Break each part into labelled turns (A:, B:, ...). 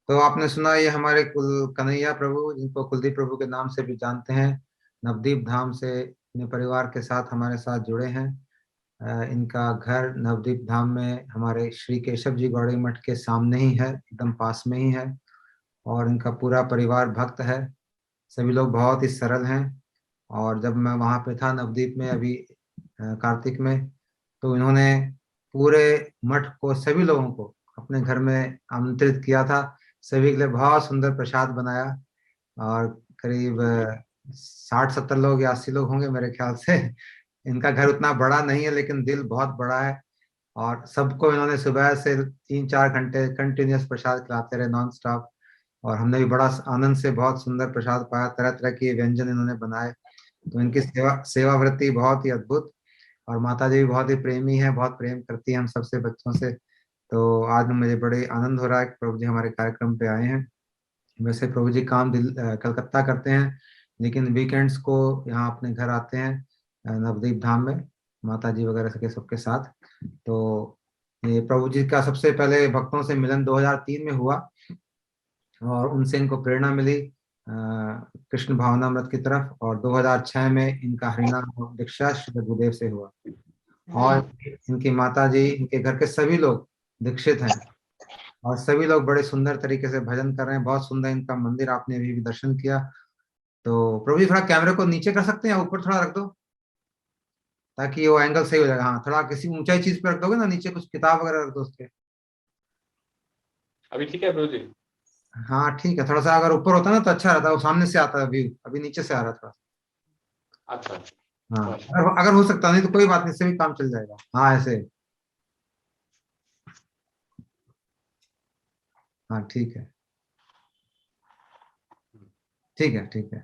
A: तो आपने सुना, ये हमारे कुल कन्हैया प्रभु, जिनको कुलदीप प्रभु के नाम से भी जानते हैं, नवदीप धाम से अपने परिवार के साथ हमारे साथ जुड़े हैं। इनका घर नवदीप धाम में हमारे श्री केशव जी गौड़ी मठ के सामने ही है, एकदम पास में ही है। और इनका पूरा परिवार भक्त है। सभी लोग बहुत ही सरल हैं। और जब मैं वहाँ पे था नवदीप में अभी कार्तिक में, तो इन्होंने पूरे मठ को, सभी लोगों को अपने घर में आमंत्रित किया था। सभी के लिए बहुत सुंदर प्रसाद बनाया। और करीब 60-70 लोग या 80 लोग होंगे मेरे ख्याल से। इनका घर उतना बड़ा नहीं है, लेकिन दिल बहुत बड़ा है। और सबको इन्होंने सुबह से 3-4 घंटे कंटिन्यूअस प्रसाद खिलाते रहे, नॉन स्टॉप। और हमने भी बड़ा आनंद से बहुत सुंदर प्रसाद पाया, तरह तरह के व्यंजन इन्होंने बनाए। तो इनकी सेवा सेवा वृत्ति बहुत ही अद्भुत। और माता जी भी बहुत ही प्रेमी है, बहुत प्रेम करती है हम सबसे, बच्चों से। तो आज मुझे बड़े आनंद हो रहा है कि प्रभु जी हमारे कार्यक्रम पे आए हैं। वैसे प्रभु जी काम कलकत्ता करते हैं, लेकिन वीकेंड्स को यहाँ अपने घर आते हैं नवदीप धाम में, माता जी वगैरह के सबके साथ। तो ये प्रभु जी का सबसे पहले भक्तों से मिलन 2003 में हुआ। और उनसे इनको प्रेरणा मिली कृष्ण भावनामृत की तरफ। और 2006 में इनका हरिनाम दीक्षा श्री गुरुदेव से हुआ। और इनकी माता जी, इनके घर के सभी लोग दीक्षित हैं। और सभी लोग बड़े सुंदर तरीके से भजन कर रहे हैं। बहुत सुंदर इनका मंदिर, आपने अभी भी दर्शन किया। तो प्रभु जी थोड़ा कैमरे को नीचे कर सकते हैं या ऊपर थोड़ा रख दो, ताकि वो एंगल सही हो जाएगा। हाँ, थोड़ा किसी ऊंचाई चीज पे रख दोगे ना, नीचे कुछ किताब वगैरह रख दो उसके।
B: अभी ठीक है प्रभु जी?
A: हाँ ठीक है, थोड़ा सा अगर ऊपर होता ना तो अच्छा रहता, वो सामने से आता है व्यू, अभी नीचे से आ रहा था।
B: अच्छा
A: हाँ,
B: समझ।
A: अगर हो सकता, नहीं तो कोई बात नहीं, इससे भी काम चल जाएगा। हाँ ऐसे। हाँ ठीक है, ठीक है, ठीक है।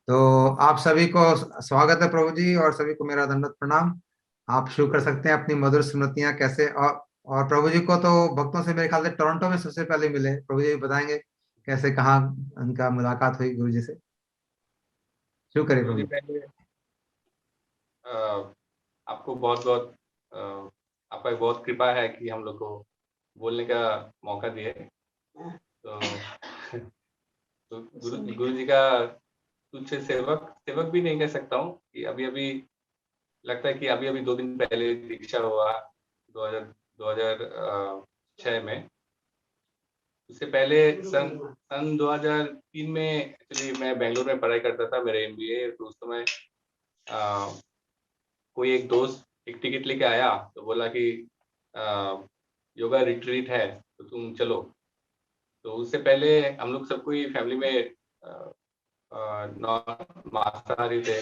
A: तो आप सभी को स्वागत है प्रभु जी, और सभी को मेरा दंडवत प्रणाम। आप शुरू कर सकते हैं अपनी मधुर स्मृतियां कैसे। और प्रभु जी को तो भक्तों से मेरे ख्याल से टोरंटो में सबसे पहले मिले। प्रभु जी बताएंगे कैसे, कहाँ उनका मुलाकात हुई गुरु जी से। शुरू करिए
B: प्रभु
A: प्रभु
B: जी
A: जी।
B: पहले अ, आपको बहुत बहुत आपका बहुत कृपा है कि हम लोग को बोलने का मौका दिए। तो तो गुरु जी का तुझसे सेवक सेवक भी नहीं कह सकता हूँ कि अभी अभी लगता है कि अभी अभी 2 दिन पहले दीक्षा हुआ 2006 में। उससे पहले सन सन 2003 में एक्चुअली मैं बेंगलोर में पढ़ाई करता था, मेरे एमबीए। तो उस समय अ, कोई एक दोस्त एक टिकट लेके आया, तो बोला कि अ, योगा रिट्रीट है तो तुम चलो। तो उससे पहले हम लोग सब कोई फैमिली में नॉन मांसाहारी थे।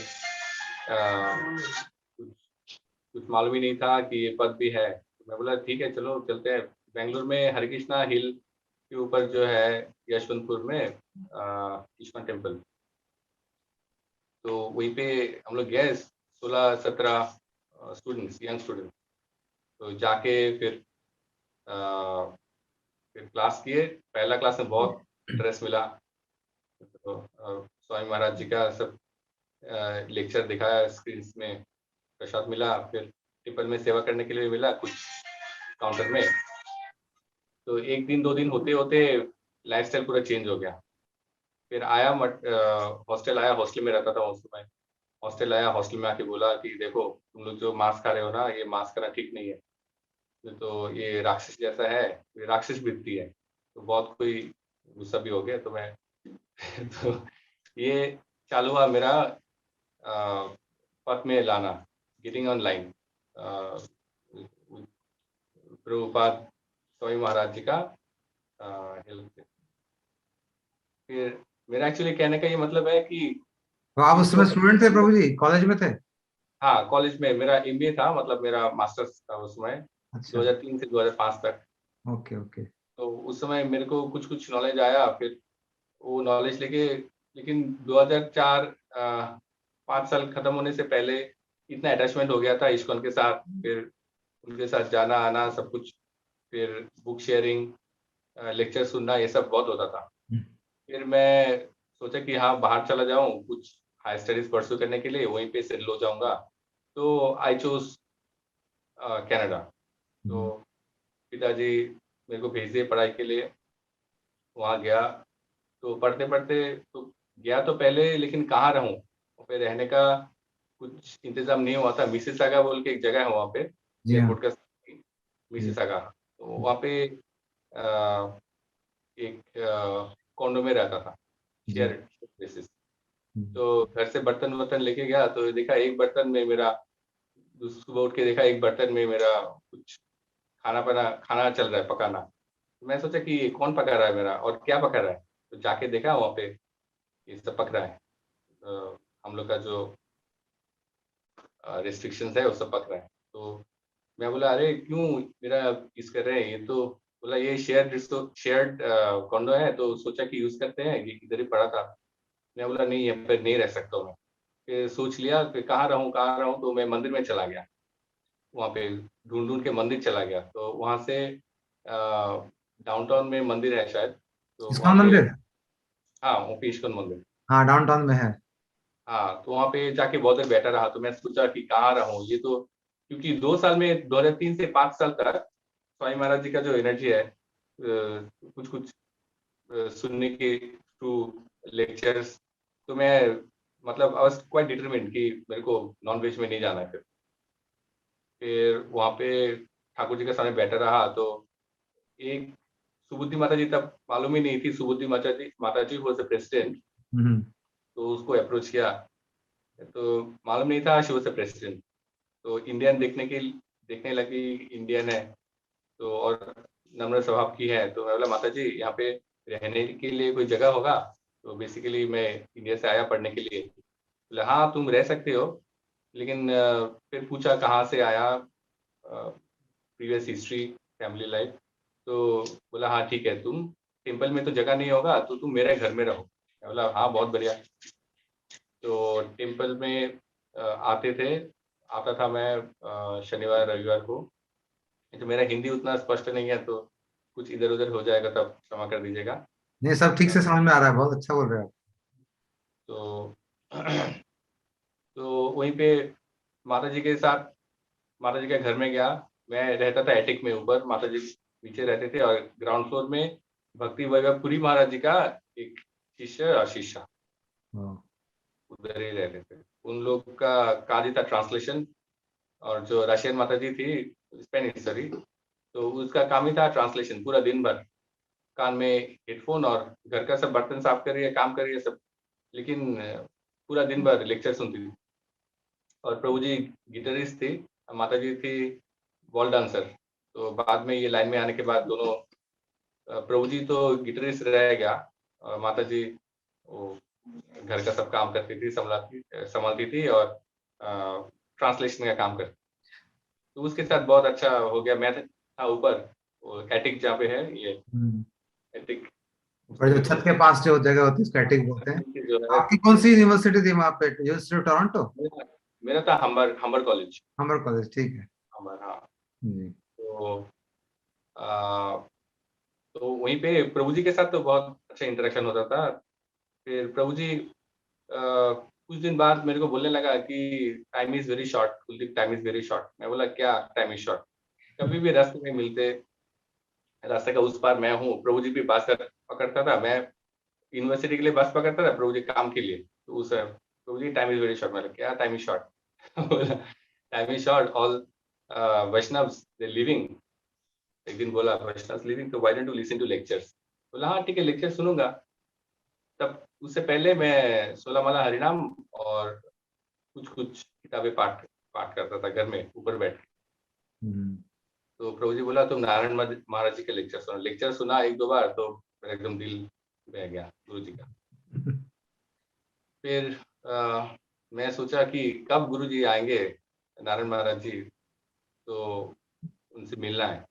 B: कुछ कुछ मालूम ही नहीं था कि ये पद भी है। तो मैं बोला ठीक है चलो चलते हैं। बेंगलोर में हरिकृष्णा हिल के ऊपर जो है यशवंतपुर में इस्कॉन टेम्पल, तो वहीं पे हम लोग गए 16-17 स्टूडेंट्स, यंग स्टूडेंट। तो जाके अ, फिर क्लास किए। पहला क्लास में बहुत इंटरेस्ट मिला। तो स्वामी महाराज जी का सब लेक्चर दिखाया स्क्रीन में, प्रसाद मिला। फिर टेम्पल में सेवा करने के लिए भी मिला कुछ काउंटर में। तो एक दिन 2 दिन होते होते लाइफस्टाइल पूरा चेंज हो गया। फिर आया हॉस्टल आया, हॉस्टल में रहता था उस समय। हॉस्टल आया, हॉस्टल में आके बोला कि देखो तुम लोग जो मांस खा रहे हो ना, ये मांस खाना ठीक नहीं है। तो ये राक्षस जैसा है, ये राक्षस वृत्ति है। तो बहुत कोई गुस्सा भी हो गया। तो मैं तो ये चालू हुआ मेरा पथ में लाना, getting on line Prabhupada Swami Maharaj जी का हेल्प से। फिर मेरा एक्चुअली कहने का ये मतलब है कि
A: तो आप
B: ये
A: उस
B: जो
A: समय स्टूडेंट थे प्रभु जी, कॉलेज में थे?
B: हाँ, कॉलेज में मेरा एमबीए था, मतलब मेरा मास्टर्स था उस समय,
A: अच्छा।
B: 2003 से 2005 तक।
A: Okay, okay.
B: तो उस समय मेरे को कुछ कुछ नॉलेज आया। फिर वो नॉलेज लेके, लेकिन 2004 5 साल खत्म होने से पहले इतना अटैचमेंट हो गया था इस्कॉन के साथ। फिर उनके साथ जाना आना सब कुछ, फिर बुक शेयरिंग, लेक्चर सुनना, ये सब बहुत होता था। फिर मैं सोचा कि हाँ बाहर चला जाऊँ कुछ हाई स्टडीज परस्यू करने के लिए, वहीं पे सेटल हो जाऊंगा। तो आई चूज कनाडा। तो पिताजी मेरे को भेज दिए पढ़ाई के लिए। वहाँ गया तो पढ़ते-पढ़ते तो गया तो पहले, लेकिन कहाँ रहूँ? वहाँ पे रहने का कुछ इंतज़ाम नहीं हुआ था। मिसिसागा बोल के एक जगह है वहाँ पे,
A: जी हाँ।
B: एयरपोर्ट का
A: जी।
B: मिसिसागा। तो वहाँ पे अ, एक कॉन्डो में रहता था,
A: जी।
B: Share basis. तो घर से बर्तन-वर्तन लेके गया तो देखा एक बर्तन में मेरा, सुबह उठ के देखा एक बर्तन में मेरा कुछ खाना चल रहा है, पकाना। तो मैं सोचा कि ये कौन पका रहा है मेरा और क्या पका रहा है? तो जाके देखा वहाँ पे ये सब पक रहा है। हम लोग का जो रिस्ट्रिक्शंस है वो सब पक रहा है। तो मैं बोला, अरे क्यों मेरा यूज़ कर रहे हैं? ये तो बोला ये शेयर्ड कॉन्डो है, तो सोचा कि यूज़ करते हैं, ये इधर ही पड़ा था। मैं बोला नहीं, यहाँ पे नहीं रह सकता हूँ मैं। फिर सोच लिया कि कहाँ रहूँ? तो मैं मंदिर में चला गया। वहाँ पे ढूँढ-ढूँढ के मंदिर चला गया। तो वहाँ से डाउनटाउन में मंदिर है शायद, तो वहाँ
A: इस्कॉन
B: पे,
A: मंदिर।
B: हाँ, वहाँ पे इस्कॉन मंदिर।
A: हाँ, डाउनटाउन में है।
B: हाँ, तो वहाँ पे जाके बहुत देर बैठा रहा, तो मैं सोचा कि कहाँ रहूँ? ये तो, क्योंकि 2 साल में 2003 से 5 साल तक स्वामी महाराज जी का जो एनर्जी है, कुछ-कुछ सुनने के थ्रू लेक्चर्स, तो मैं मतलब आई वाज़ क्वाइट डिटरमाइंड कि मेरे को नॉन-वेज में नहीं जाना है फिर। फिर वहाँ पे ठाकुर जी के सामने बैठा रहा, तो एक सुबुद्धि माता जी, तब मालूम ही नहीं थी सुबुद्धि माता जी वाज़ द प्रेसिडेंट।
A: हम्म।
B: तो उसको अप्रोच किया, तो मालूम नहीं था शी वाज़ द प्रेसिडेंट। तो इंडियन देखने लगी, इंडियन है, तो और नम्र स्वभाव की है। तो मैं बोला, माता जी यहाँ पे रहने के लिए कोई जगह होगा? तो बेसिकली मैं इंडिया से आया पढ़ने के लिए। बोले हाँ, तुम रह सकते हो, लेकिन फिर पूछा कहाँ से आया, प्रीवियस हिस्ट्री, फैमिली लाइफ। तो बोला हाँ ठीक है, तुम टेम्पल में तो जगह नहीं होगा, तो तुम मेरे घर में रहो। मैं बोला हाँ, बहुत बढ़िया। तो टेम्पल में आता था मैं शनिवार रविवार को। तो मेरा हिंदी उतना स्पष्ट नहीं है, तो कुछ इधर-उधर हो जाएगा तब क्षमा कर दीजिएगा।
A: नहीं, सब ठीक
B: अ,
A: से समझ में आ रहा है, बहुत अच्छा बोल रहे हो
B: तो तो वहीं पे माताजी के साथ माताजी के घर में गया। मैं रहता था एटिक में ऊपर, माताजी नीचे रहते थे, और ग्राउंड फ्लोर में भक्ति वैभवपुरी महाराज जी का एक शिष्य और शिष्या
A: आप।
B: उधर ही रहते थे। उन लोग का काज ही था ट्रांसलेशन, और जो रशियन माताजी थी, स्पेनिश सॉरी, तो उसका काम ही था ट्रांसलेशन पूरा दिन भर। कान में हेडफ़ोन और घर का सब बर्तन साफ कर रही है, काम कर रही है सब, लेकिन पूरा दिन भर लेक्चर सुनती थी। और प्रभु जी गिटारिस्ट थी, माताजी थी बॉल डांसर। तो बाद में ये लाइन में आने के बाद दोनों, प्रभु जी तो गिटारिस्ट रह गया, और माताजी वो घर का सब काम करती थी, सँभालती थी, और ट्रांसलेशन का काम करती। तो उसके साथ बहुत अच्छा हो गया। मैं था ऊपर, वो एटिक जहाँ पे है ये,
A: हम्म।
B: एटिक
A: ऊपर जो छत के पास जो जगह होती है उसको एटिक बोलते हैं।
B: जो है,
A: आपकी कौन सी यूनिवर्सिटी थी वहाँ पे? University of Toronto.
B: मेरा मेरा था हम्बर हम्बर कॉलेज।
A: हमर कॉलेज, ठीक है।
B: हम्बर, हाँ।
A: जी।
B: तो अ, तो वहीं पे प्रभु जी के साथ तो बहुत अच्छा इंटरेक्शन होता था। फिर प्रभु जी कुछ दिन बाद मेरे को बोलने लगा कि time is very short Kuldeep, time is very short. मैं बोला क्या टाइम इज़ शॉर्ट? कभी भी रास्ते में मिलते, रास्ते का उस पार मैं हूँ, प्रभु जी भी बस पकड़ता था, मैं यूनिवर्सिटी के लिए बस पकड़ता था, प्रभु जी काम के लिए। तो उस Prabhu ji time is very short. मैंने क्या टाइम इज़ शॉर्ट? बोला time is short, all Vaishnavs they living. एक दिन बोला वैष्णव्स लिविंग, तो why don't you listen to lectures? बोला हाँ ठीक है, लेक्चर सुनूँगा। तब उससे पहले मैं सोलामाला हरिनाम और कुछ-कुछ किताबें पाठ पाठ करता था घर में ऊपर बैठ के।
A: हम्म।
B: तो प्रभु जी बोला तुम नारायण महाराज जी के लेक्चर सुनो। लेक्चर सुना 1-2 बार, तो मेरा एकदम दिल बह गया गुरु जी का। फिर मैं सोचा कि कब गुरु जी आएँगे, नारायण महाराज जी, तो उनसे मिलना है।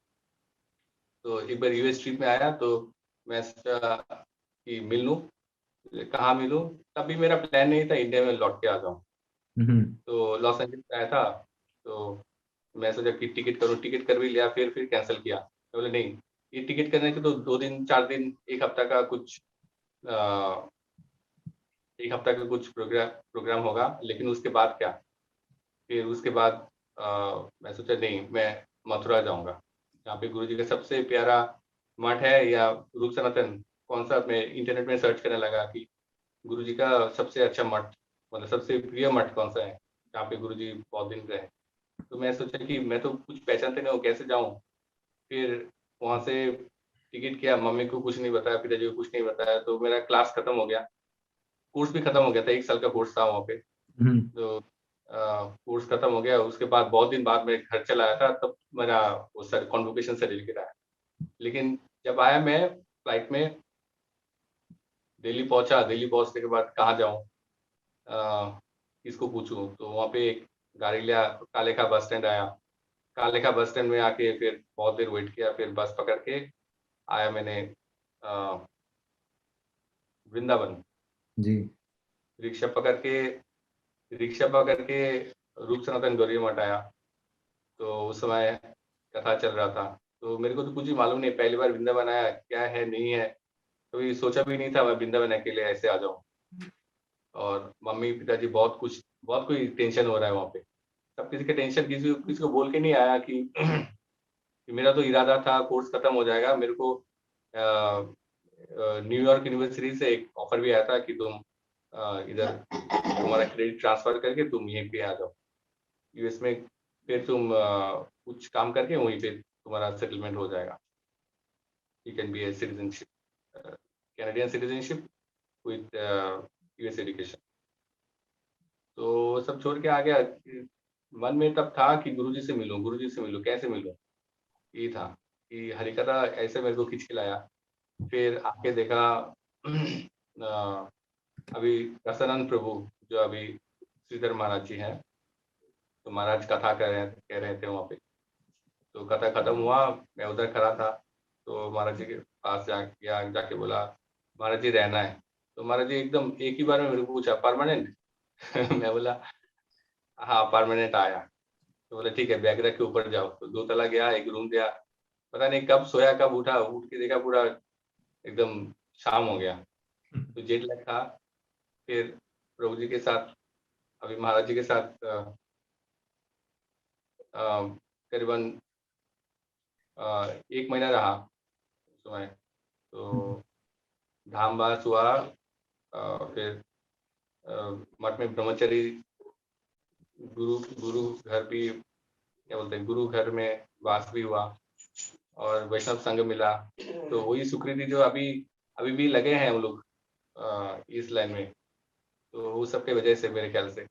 B: तो एक बार यूएस ट्रिप में आया, तो मैं सोचा कि मिल लूँ, कहाँ मिलूँ? तब भी मेरा प्लान नहीं था इंडिया में लौट के आ जाऊँ।
A: हम्म।
B: तो लॉस एंजेलिस आया था, तो मैं सोचा कि टिकट करूँ, टिकट कर भी लिया, फिर कैंसल किया। मैं बोला नहीं, ये टिकट करने के तो 2 दिन, 4 दिन, 1 हफ्ता का कुछ अ, 1 हफ्ता का कुछ प्रोग्राम होगा, लेकिन उसके बाद क्या? फिर उसके बाद मैं सोचा नहीं, मैं मथुरा जाऊंगा, जहाँ पे गुरुजी का सबसे प्यारा मठ है, या रूप सनातन कौन सा, मैं इंटरनेट में सर्च करने लगा कि गुरुजी का सबसे अच्छा मठ, मतलब सबसे प्रिय मठ कौन सा है जहाँ पे गुरुजी बहुत दिन रहे। तो मैं सोचा कि मैं तो कुछ पहचानते नहीं हूँ, कैसे जाऊँ। फिर वहाँ से टिकट किया, मम्मी को कुछ नहीं बताया, पिताजी को कुछ नहीं बताया, तो मेरा क्लास खत्म हो गया, कोर्स भी खत्म हो गया था, 1 साल का कोर्स था वहाँ पे। तो कोर्स खत्म हो गया, उसके बाद बहुत दिन बाद मैं घर चला आया था, तब मेरा वो सर कॉन्वोकेशन सर्टिफिकेट आया। लेकिन जब आया मैं फ्लाइट में दिल्ली पहुंचा, दिल्ली पहुंचने के बाद कहाँ जाऊँ, किसको पूछूं, तो वहाँ पे एक गाड़ी लिया, कालेखा बस स्टैंड आया। कालेखा बस स्टैंड में आके फिर बहुत देर वेट किया, फिर बस पकड़ के आया मैंने वृंदावन।
A: जी।
B: रिक्शा पकड़ के रिक्शा पकड़ के रूप सनातन गौरी मठ आया। तो उस समय कथा चल रहा था, तो मेरे को तो कुछ भी मालूम नहीं, पहली बार वृंदावन आया, क्या है नहीं है, कभी सोचा भी नहीं था मैं वृंदावन अकेले ऐसे आ जाऊं। और मम्मी पिताजी बहुत कोई टेंशन हो रहा है वहाँ पे, सब किसी का टेंशन, किसी किसी को बोल के नहीं आया कि कि मेरा तो इरादा था कोर्स खत्म हो जाएगा, मेरे को न्यूयॉर्क यूनिवर्सिटी से एक ऑफर भी आया था कि तुम इधर तुम्हारा क्रेडिट ट्रांसफर करके तुम यहीं पे आ जाओ यूएस में, फिर तुम कुछ काम करके वहीं पे तुम्हारा सेटलमेंट हो जाएगा, you can be A citizenship, Canadian citizenship with US education. तो सब छोड़ के आ गया। मन में तब था कि गुरुजी से मिलूं, कैसे मिलूं, ये था कि हरिकथा ऐसे मेरे को खींच के लाया। फिर आके देखा अभी रसानंद प्रभु जो अभी श्रीधर महाराज जी हैं, तो महाराज कथा कह रहे थे वहाँ पे। तो कथा खत्म हुआ, मैं उधर खड़ा था, तो महाराज जी के पास जाके बोला महाराज जी रहना है। तो महाराज जी एकदम एक ही बार में मेरे को पूछा परमानेंट मैं बोला हाँ परमानेंट आया। तो बोला ठीक है, बैग रख के ऊपर जाओ। तो 2 तला गया, एक रूम दिया, पता नहीं कब सोया कब उठा, उठ के देखा पूरा एकदम शाम हो गया, तो जेट लैग था। फिर प्रभु जी के साथ, अभी महाराज जी के साथ करीबन 1 महीना रहा उस समय। तो धामवास हुआ, फिर मठ में ब्रह्मचरी, गुरु गुरु घर भी, क्या बोलते हैं, गुरु घर में वास भी हुआ, और वैष्णव संघ मिला। तो वही सुकृति जो अभी अभी भी लगे हैं हम लोग इस लाइन में, तो वो सब के वजह से मेरे ख्याल से।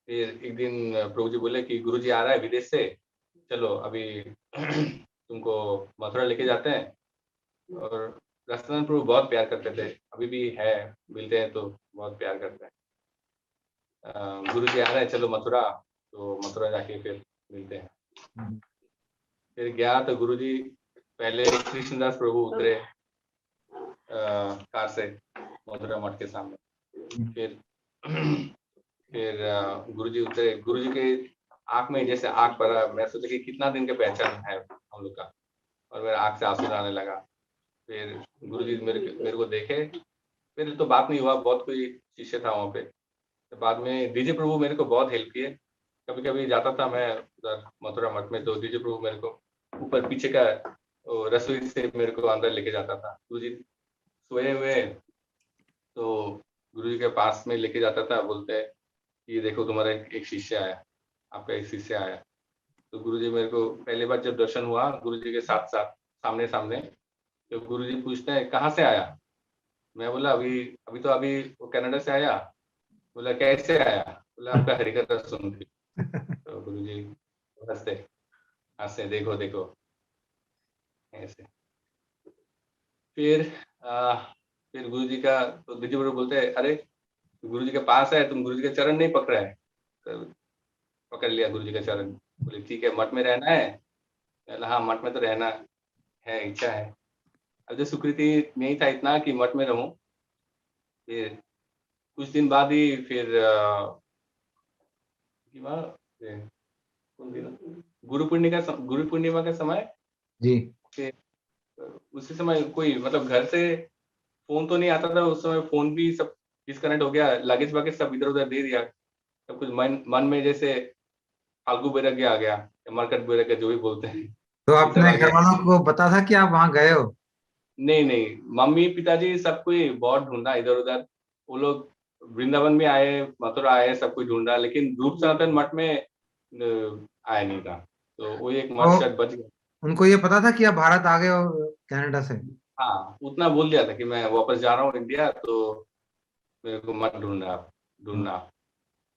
B: फिर एक दिन प्रभु जी बोले कि गुरु जी आ रहा है विदेश से, चलो अभी तुमको मथुरा लेके जाते हैं। और राजस्थान प्रभु बहुत प्यार करते थे, अभी भी है, मिलते हैं तो बहुत प्यार करते हैं। गुरु जी आ रहे हैं चलो मथुरा, तो मथुरा जाके फिर मिलते हैं। फिर गया तो गुरु जी पहले कृष्णदास प्रभु उतरे कार से मथुरा मठ के सामने। फिर फिर गुरुजी उतरे, गुरुजी के आंख में जैसे आग पड़ा, मैं सोचा कि कितना दिन का पहचान है हम लोग का, और मेरे आंख से आंसू आने लगा। फिर गुरुजी मेरे को देखे, फिर तो बात नहीं हुआ, बहुत कोई शिष्य था वहाँ पे। तो बाद में डीजे प्रभु मेरे को बहुत हेल्प किए, कभी कभी जाता था मैं उधर मथुरा मठ में, तो डीजे प्रभु मेरे को ऊपर पीछे का रसोई से मेरे को अंदर लेके जाता था। गुरुजी सोए हुए, तो गुरुजी के पास में लेके जाता था, बोलते ये देखो तुम्हारा एक शिष्य आया, आपका एक शिष्य आया। तो गुरुजी मेरे को पहली बार जब दर्शन हुआ गुरुजी के साथ साथ सामने सामने, तो गुरुजी पूछते हैं कहाँ से आया। मैं बोला अभी वो कनाडा से आया। बोला कैसे आया, बोला आपका हरिकथा सुन के। तो गुरुजी हंसते हंसते, देखो देखो ऐसे। फिर फिर गुरुजी का, तो दीदी बड़े बोलते हैं अरे गुरुजी के पास है, तुम गुरुजी के चरण नहीं पकड़ा है। तो पकड़ लिया गुरुजी का चरण, बोले ठीक है मठ में रहना है। बोला हाँ मठ में तो रहना है, इच्छा है। अब जो सुकृति नहीं था इतना कि मठ में रहूं। फिर कुछ दिन बाद ही फिर कौन दिन, गुरु पूर्णिमा का समय।
A: जी।
B: फिर उसी समय कोई मतलब घर से फोन तो नहीं आता था उस समय, फोन भी सब डिस्कनेक्ट हो गया, लगेज वगैरह सब इधर उधर दे दिया, सब कुछ मन मन में जैसे फाल्गु वैराग्य आ गया, या मरकट वैराग्य जो भी बोलते हैं,
A: तो
B: ये सब
A: आपने
B: आ
A: घर
B: गया।
A: वालों को पता था कि आप वहां गए हो?
B: नहीं नहीं, मम्मी पिताजी सब कोई बहुत ढूंढा इधर उधर। वो लोग वृंदावन में आए, मथुरा आए, सब कुछ ढूंढा, लेकिन रूप सनातन मठ में आया नहीं था। तो वो एक मठ
A: तो
B: शायद बच गया।
A: उनको ये पता था कि आप भारत आ गए हो कनाडा से?
B: हाँ, उतना बोल दिया था कि मैं वापस जा रहा हूँ इंडिया, तो मेरे को मत ढूंढना
A: हाँ।
B: ढूंढना।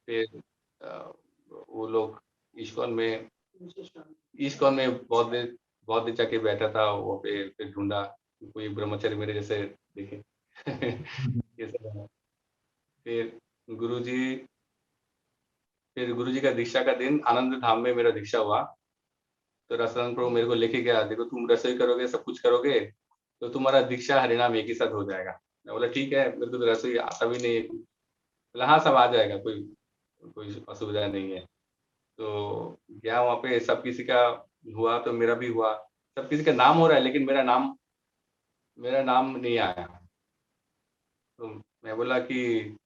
B: फिर वो लोग इस्कॉन में इस्कॉन में बहुत देर जाके बैठा था वो पे, फिर ढूंढा, कोई ब्रह्मचारी मेरे जैसे दिखे। ये सब है। फिर गुरुजी फिर गुरुजी का दीक्षा का दिन आनंद धाम में मेरा दीक्षा हुआ। तो रसानंद प्रभु मेरे को लेके गया, देखो तुम रसोई करोगे, सब कुछ करोगे, तो तुम्हारा दीक्षा हरिनाम एक ही साथ हो जाएगा। मैं बोला ठीक है, मेरे को तो रसोई आता भी नहीं है। बोला हाँ, सब आ जाएगा, कोई कोई असुविधा नहीं है। तो गया वहाँ पे, सब किसी का हुआ तो मेरा भी हुआ। सब किसी का नाम हो रहा है, लेकिन मेरा नाम नहीं आया। तो मैं बोला कि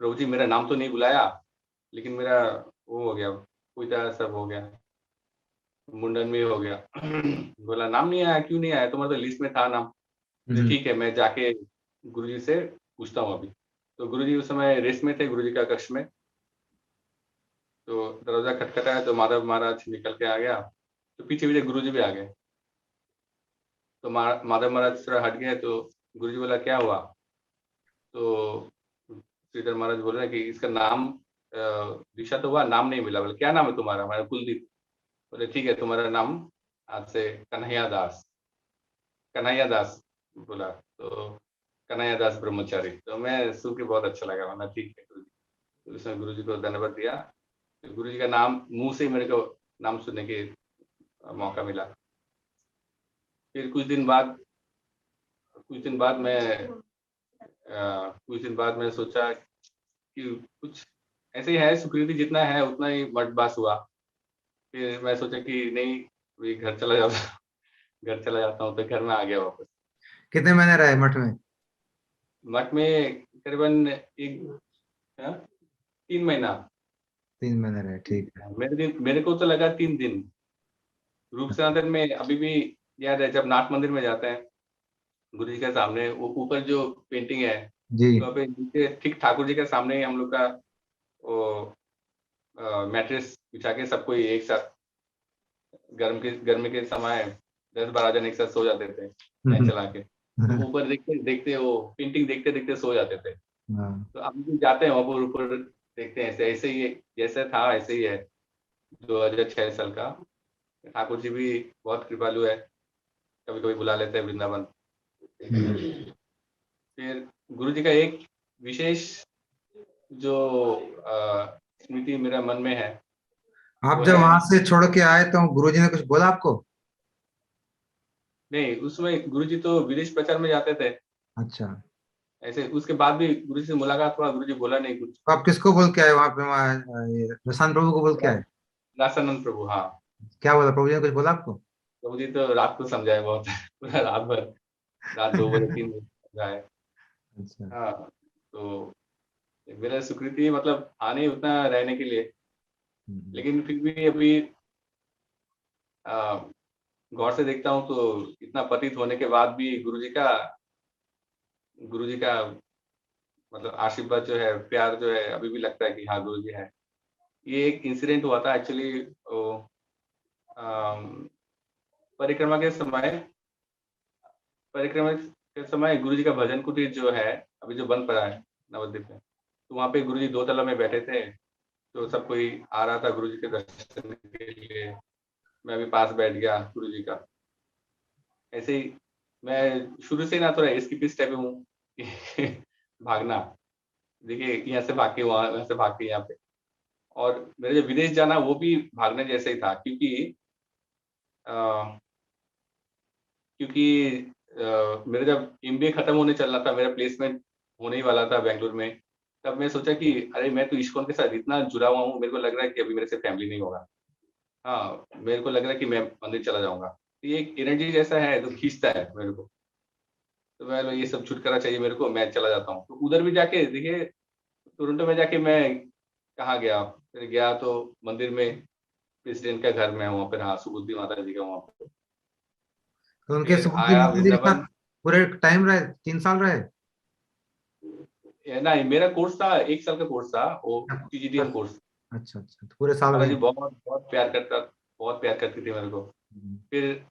B: प्रभु जी, मेरा नाम तो नहीं बुलाया, लेकिन मेरा वो हो गया, पूजा सब हो गया, मुंडन भी हो गया। बोला नाम नहीं आया, क्यों नहीं आया? तुम्हारा तो लिस्ट में था नाम। बोले
A: हम्म।
B: ठीक है, मैं जाके गुरुजी से पूछता हूँ अभी। तो गुरुजी उस समय रेस्ट में थे, गुरुजी का कक्ष में। तो दरवाजा खटखटाया तो माधव महाराज निकल के आ गया। तो पीछे पीछे गुरुजी भी आ गए। तो माधव महाराज थोड़ा हट गए, तो गुरुजी बोला क्या हुआ? तो श्रीधर महाराज बोल रहे हैं कि इसका नाम दीक्षा तो हुआ, नाम नहीं मिला। बोले क्या नाम है तुम्हारा? हमारा कुलदीप। बोले ठीक है, तुम्हारा नाम आज से कन्हैया दास, कन्हैया दास बोला। तो कन्हैया दास ब्रह्मचारी। तो मैं सुन के बहुत अच्छा लगा, मैंने ठीक है गुरुजी। तो उसने गुरुजी को धन्यवाद दिया। तो गुरुजी का नाम मुंह से मेरे को नाम सुनने के मौका मिला। फिर कुछ दिन बाद मैं सोचा कि कुछ ऐसे ही है, सुकृति जितना है उतना ही बटबास हुआ। फिर मैं सोचा कि नहीं, अभी घर चला जाता घर चला जाता हूँ, तो घर में आ गया वापस।
A: कितने महीने रहे मठ में?
B: मठ में करीबन एक 3 महीना।
A: 3 महीने रहे, ठीक है।
B: मेरे को तो लगा 3 दिन। रूप सनातन में अभी भी याद है, जब नाथ मंदिर में जाते हैं, गुरु जी के सामने वो ऊपर जो पेंटिंग है,
A: जी।
B: तो पे नीचे ठीक ठाकुर जी के सामने ही हम लोग का वो मैट्रेस बिछा के सबको एक साथ गर्मी के समय 10-12 जन एक साथ सो जाते थे, फैन चला के। तो ऊपर देखते देखते वो पेंटिंग देखते देखते सो जाते थे।
A: हाँ।
B: तो अभी भी जाते हैं वहाँ पर ऊपर, देखते हैं, ऐसे ऐसे ही जैसे था ऐसे ही है। 2006 साल का। ठाकुर जी भी बहुत कृपालु है, कभी कभी बुला लेते हैं वृंदावन। फिर गुरु जी का एक विशेष जो स्मृति मेरा मन में है,
A: आप
B: वो
A: जब
B: है।
A: वहां से छोड़ के आए तो गुरुजी ने कुछ बोला आपको?
B: नहीं, उसमें गुरु जी तो विदेश प्रचार में जाते थे।
A: अच्छा।
B: ऐसे उसके बाद भी गुरु जी से मुलाकात हुआ, गुरु जी बोला नहीं कुछ।
A: तो आप किसको बोल के आए वहां पे, वहाँ ये प्रशांत प्रभु को बोल के आए?
B: दासानंद प्रभु, हाँ।
A: क्या बोला प्रभु जी ने, कुछ बोला आपको?
B: प्रभु जी तो रात को समझाए बहुत। पूरा रात भर, रात 2 बजे 3 बजे समझाए।
A: अच्छा।
B: हाँ। तो मेरा स्वीकृति मतलब आने उतना रहने के लिए,
A: हम्म।
B: लेकिन फिर भी अभी आ, गौर से देखता हूँ तो इतना पतित होने के बाद भी गुरु जी का मतलब आशीर्वाद जो है, प्यार जो है, अभी भी लगता है कि हाँ गुरु जी है। ये एक इंसिडेंट हुआ था एक्चुअली, परिक्रमा के समय परिक्रमा के समय गुरु जी का भजन कुटीर जो है, अभी जो बन पड़ा है नवद्वीप में, तो वहाँ पे गुरु जी 2 तला में बैठे थे। तो सब कोई आ रहा था गुरु जी के दर्शन के लिए। मैं भी पास बैठ गया गुरु जी का। ऐसे ही मैं शुरू से ही ना थोड़ा एस्केपिस्ट टाइप हूँ कि भागना, देखिए यहाँ से भाग के वहाँ से भाग के यहाँ पे। और मेरे जो विदेश जाना वो भी भागने जैसे ही था, अ, क्योंकि मेरा जब एमबीए खत्म होने चल रहा था, मेरा प्लेसमेंट होने ही वाला था बैंगलोर में, तब मैं सोचा कि अरे मैं तो इस्कॉन के साथ इतना जुड़ा हुआ हूँ, मेरे को लग रहा है कि अभी मेरे से फैमिली नहीं होगा। हाँ, मेरे को लग रहा है कि मैं मंदिर चला जाऊंगा। तो ये एक एनर्जी जैसा है तो खींचता है मेरे को। तो मैं ये सब छुटकारा चाहिए मेरे को, मैं चला जाता हूँ। तो उधर भी जाके देखिए, टोरंटो में जाके मैं कहाँ गया, फिर गया तो मंदिर में प्रेसिडेंट का घर में वहाँ पर, हाँ सुबुद्धि माता जी का वहाँ पर।
A: तो उनके
B: फिर
A: सुबुद्धि
B: आया
A: माता जी के साथ
B: वृंदावन।
A: पूरे टाइम रहे, 3 साल रहे?
B: नहीं, मेरा कोर्स था 1 साल का कोर्स था, वो
A: अच्छा
B: पीजीडीएम कोर्स।
A: अच्छा अच्छा, तो पूरे साल
B: माता
A: रहे।
B: जी बहुत बहुत प्यार करता, बहुत प्यार करती थी मेरे को।
A: हम्म।
B: फिर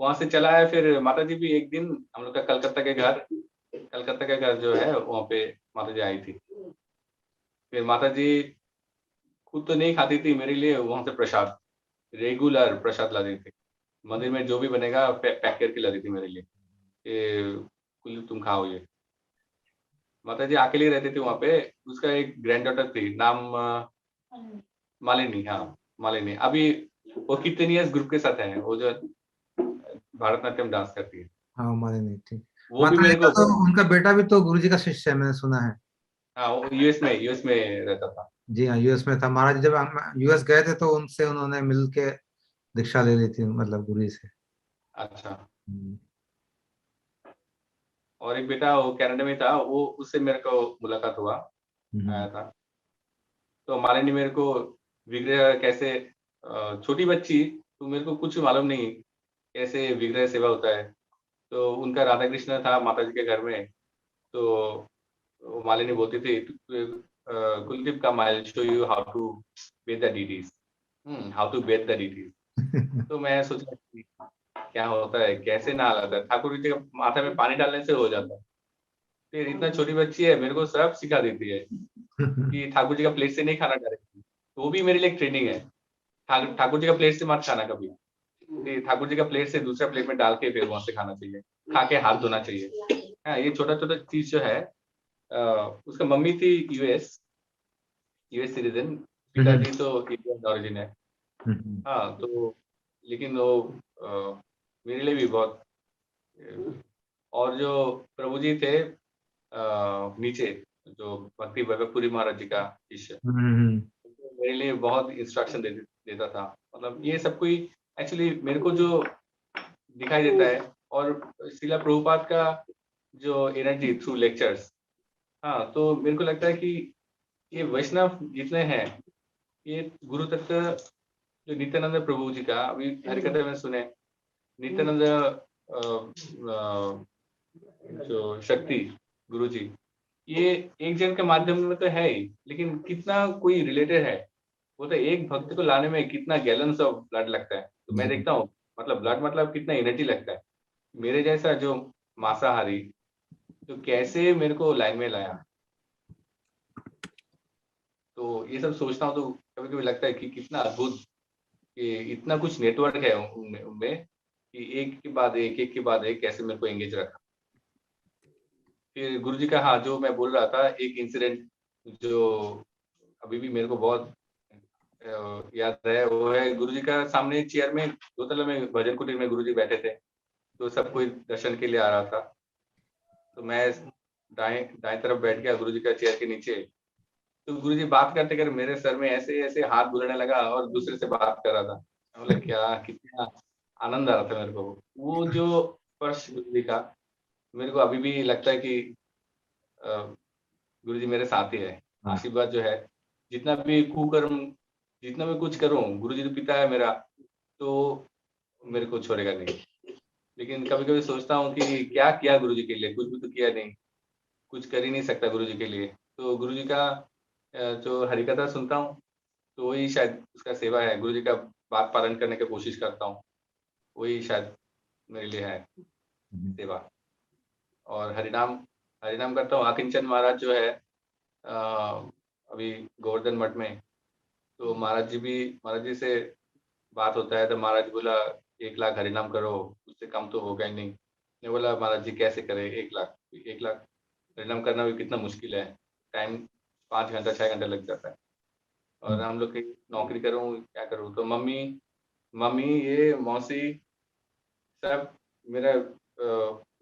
B: वहां से चला है, फिर माता जी भी एक दिन हम लोग का कलकत्ता के घर जो है वहाँ पे माता जी आई थी। फिर माता जी खुद तो नहीं खाती थी, मेरे लिए वहां से प्रसाद, रेगुलर प्रसाद लाती थी। मंदिर में जो भी बनेगा पैक करके लाती थी मेरे लिए, ये कुल तुम खाओ ये। माता जी अकेले रहते थे वहाँ पे। उसका एक ग्रैंड डॉटर थी, नाम मालिनी, हाँ मालिनी। अभी वो कितने ग्रुप के साथ है, वो जो भारतनाट्यम डांस करती है,
A: हाँ, माने नहीं, ठीक।
B: वो भी
A: माता जी
B: मेरे
A: का
B: को
A: तो,
B: बहुत।
A: उनका बेटा भी तो गुरु जी का शिष्य है, मैंने सुना है।
B: हाँ, वो यूएस में रहता था।
A: जी हाँ, यूएस में था। महाराज जब हम यूएस गए थे तो उनसे उन्होंने मिल के दीक्षा ले ली थी, मतलब गुरु जी से।
B: अच्छा।
A: हम्म।
B: और एक बेटा वो कनाडा में था, वो उससे मेरे को मुलाकात हुआ,
A: हम्म।
B: आया था। तो मालिनी मेरे को विग्रह कैसे, छोटी बच्ची, तो मेरे को कुछ मालूम नहीं कैसे विग्रह सेवा होता है। तो उनका राधा कृष्ण था माता जी के घर में। तो वो मालिनी बोलती थी, कुलदीप का, I show you how to bathe the deities, how to bathe the deities. तो मैं सोचा कि क्या होता है, कैसे नहा लाता है, ठाकुर जी के माथा में पानी डालने से हो जाता है। फिर इतना छोटी बच्ची है, मेरे को सब सिखा देती है कि ठाकुर जी का प्लेट से नहीं खाना डायरेक्टली। तो वो भी मेरे लिए एक ट्रेनिंग है। ठाकुर जी का प्लेट से मत खाना कभी। फिर ठाकुर जी का प्लेट से दूसरा प्लेट में डाल के फिर वहां से खाना चाहिए, खा के हाथ धोना चाहिए। हाँ, ये छोटा छोटा चीज जो है। उसका मम्मी थी यूएस सिटीजन,
A: हम्म।
B: पिताजी तो इंडियन ओरिजिन है।
A: हम्म।
B: हाँ, तो लेकिन वो मेरे लिए भी बहुत। और जो प्रभु जी थे नीचे, जो भक्ति भगतपुरी महाराज जी का शिष्य,
A: हम्म।
B: तो मेरे लिए बहुत इंस्ट्रक्शन देता था। मतलब ये सब कोई एक्चुअली मेरे को जो दिखाई देता है, और शिला प्रभुपाद का जो एनर्जी थ्रू लेक्चर्स। हाँ, तो मेरे को लगता है कि ये वैष्णव जितने हैं, ये गुरु तत्व, जो नित्यानंद प्रभु जी का अभी हरिकथा में सुने, नित्यानंद जो शक्ति गुरु जी, ये एक जन के माध्यम में तो है ही, लेकिन कितना कोई रिलेटेड है। वो तो एक भक्त को लाने में कितना गैलन्स ऑफ ब्लड लगता है। तो मैं
A: जी।
B: देखता हूँ, मतलब ब्लड मतलब कितना एनर्जी लगता है। मेरे जैसा जो मांसाहारी, तो कैसे मेरे को लाइन में लाया। तो ये सब सोचता हूँ तो कभी कभी लगता है कि कितना अद्भुत, कि इतना कुछ नेटवर्क है उनमें, कि एक के बाद एक कैसे मेरे को एंगेज रखा। फिर गुरु जी का, हाँ, जो मैं बोल रहा था, एक इंसिडेंट जो अभी भी मेरे को बहुत याद है, वो है गुरु जी का सामने चेयर में, दो तला में भजन कुटीर में गुरु जी बैठे थे। तो सब कोई दर्शन के लिए आ रहा था। तो मैं दाएं दाएं तरफ बैठ गया गुरु जी का चेयर के नीचे। तो गुरु जी बात करते कर मेरे सर में ऐसे ऐसे हाथ बुलाने लगा और दूसरे से बात कर रहा था। मैं बोला, क्या कितना आनंद आ रहा था मेरे को। वो जो स्पर्श गुरु जी का, मेरे को अभी भी लगता है कि गुरु जी मेरे साथ ही है।
A: हाँ।
B: आशीर्वाद जो है, जितना भी कुकर्म, जितना भी कुछ करूं, गुरु जी तो पिता है मेरा, तो मेरे को छोड़ेगा नहीं। लेकिन कभी कभी सोचता हूँ कि क्या किया गुरु जी के लिए, कुछ भी तो किया नहीं, कुछ कर ही नहीं सकता गुरु जी के लिए। तो गुरु जी का जो हरिकथा सुनता हूँ, तो वही शायद उसका सेवा है। गुरु जी का बात पालन करने की कोशिश करता हूँ, वही शायद मेरे लिए है
A: हम्म।
B: सेवा। और हरिनाम हरिनाम करता हूँ। आकिंचन महाराज जो है अभी गोवर्धन मठ में, तो महाराज जी से बात होता है। तो महाराज बोला, 1 लाख हरिनाम करो, उससे कम तो होगा ही नहीं। मैं बोला, महाराज जी कैसे करें 1 लाख, 1 लाख हरिनाम करना भी कितना मुश्किल है। टाइम 5 घंटा 6 घंटा लग जाता है, और हम लोग की नौकरी करूँ क्या करूँ। तो मम्मी मम्मी ये मौसी सब, मेरा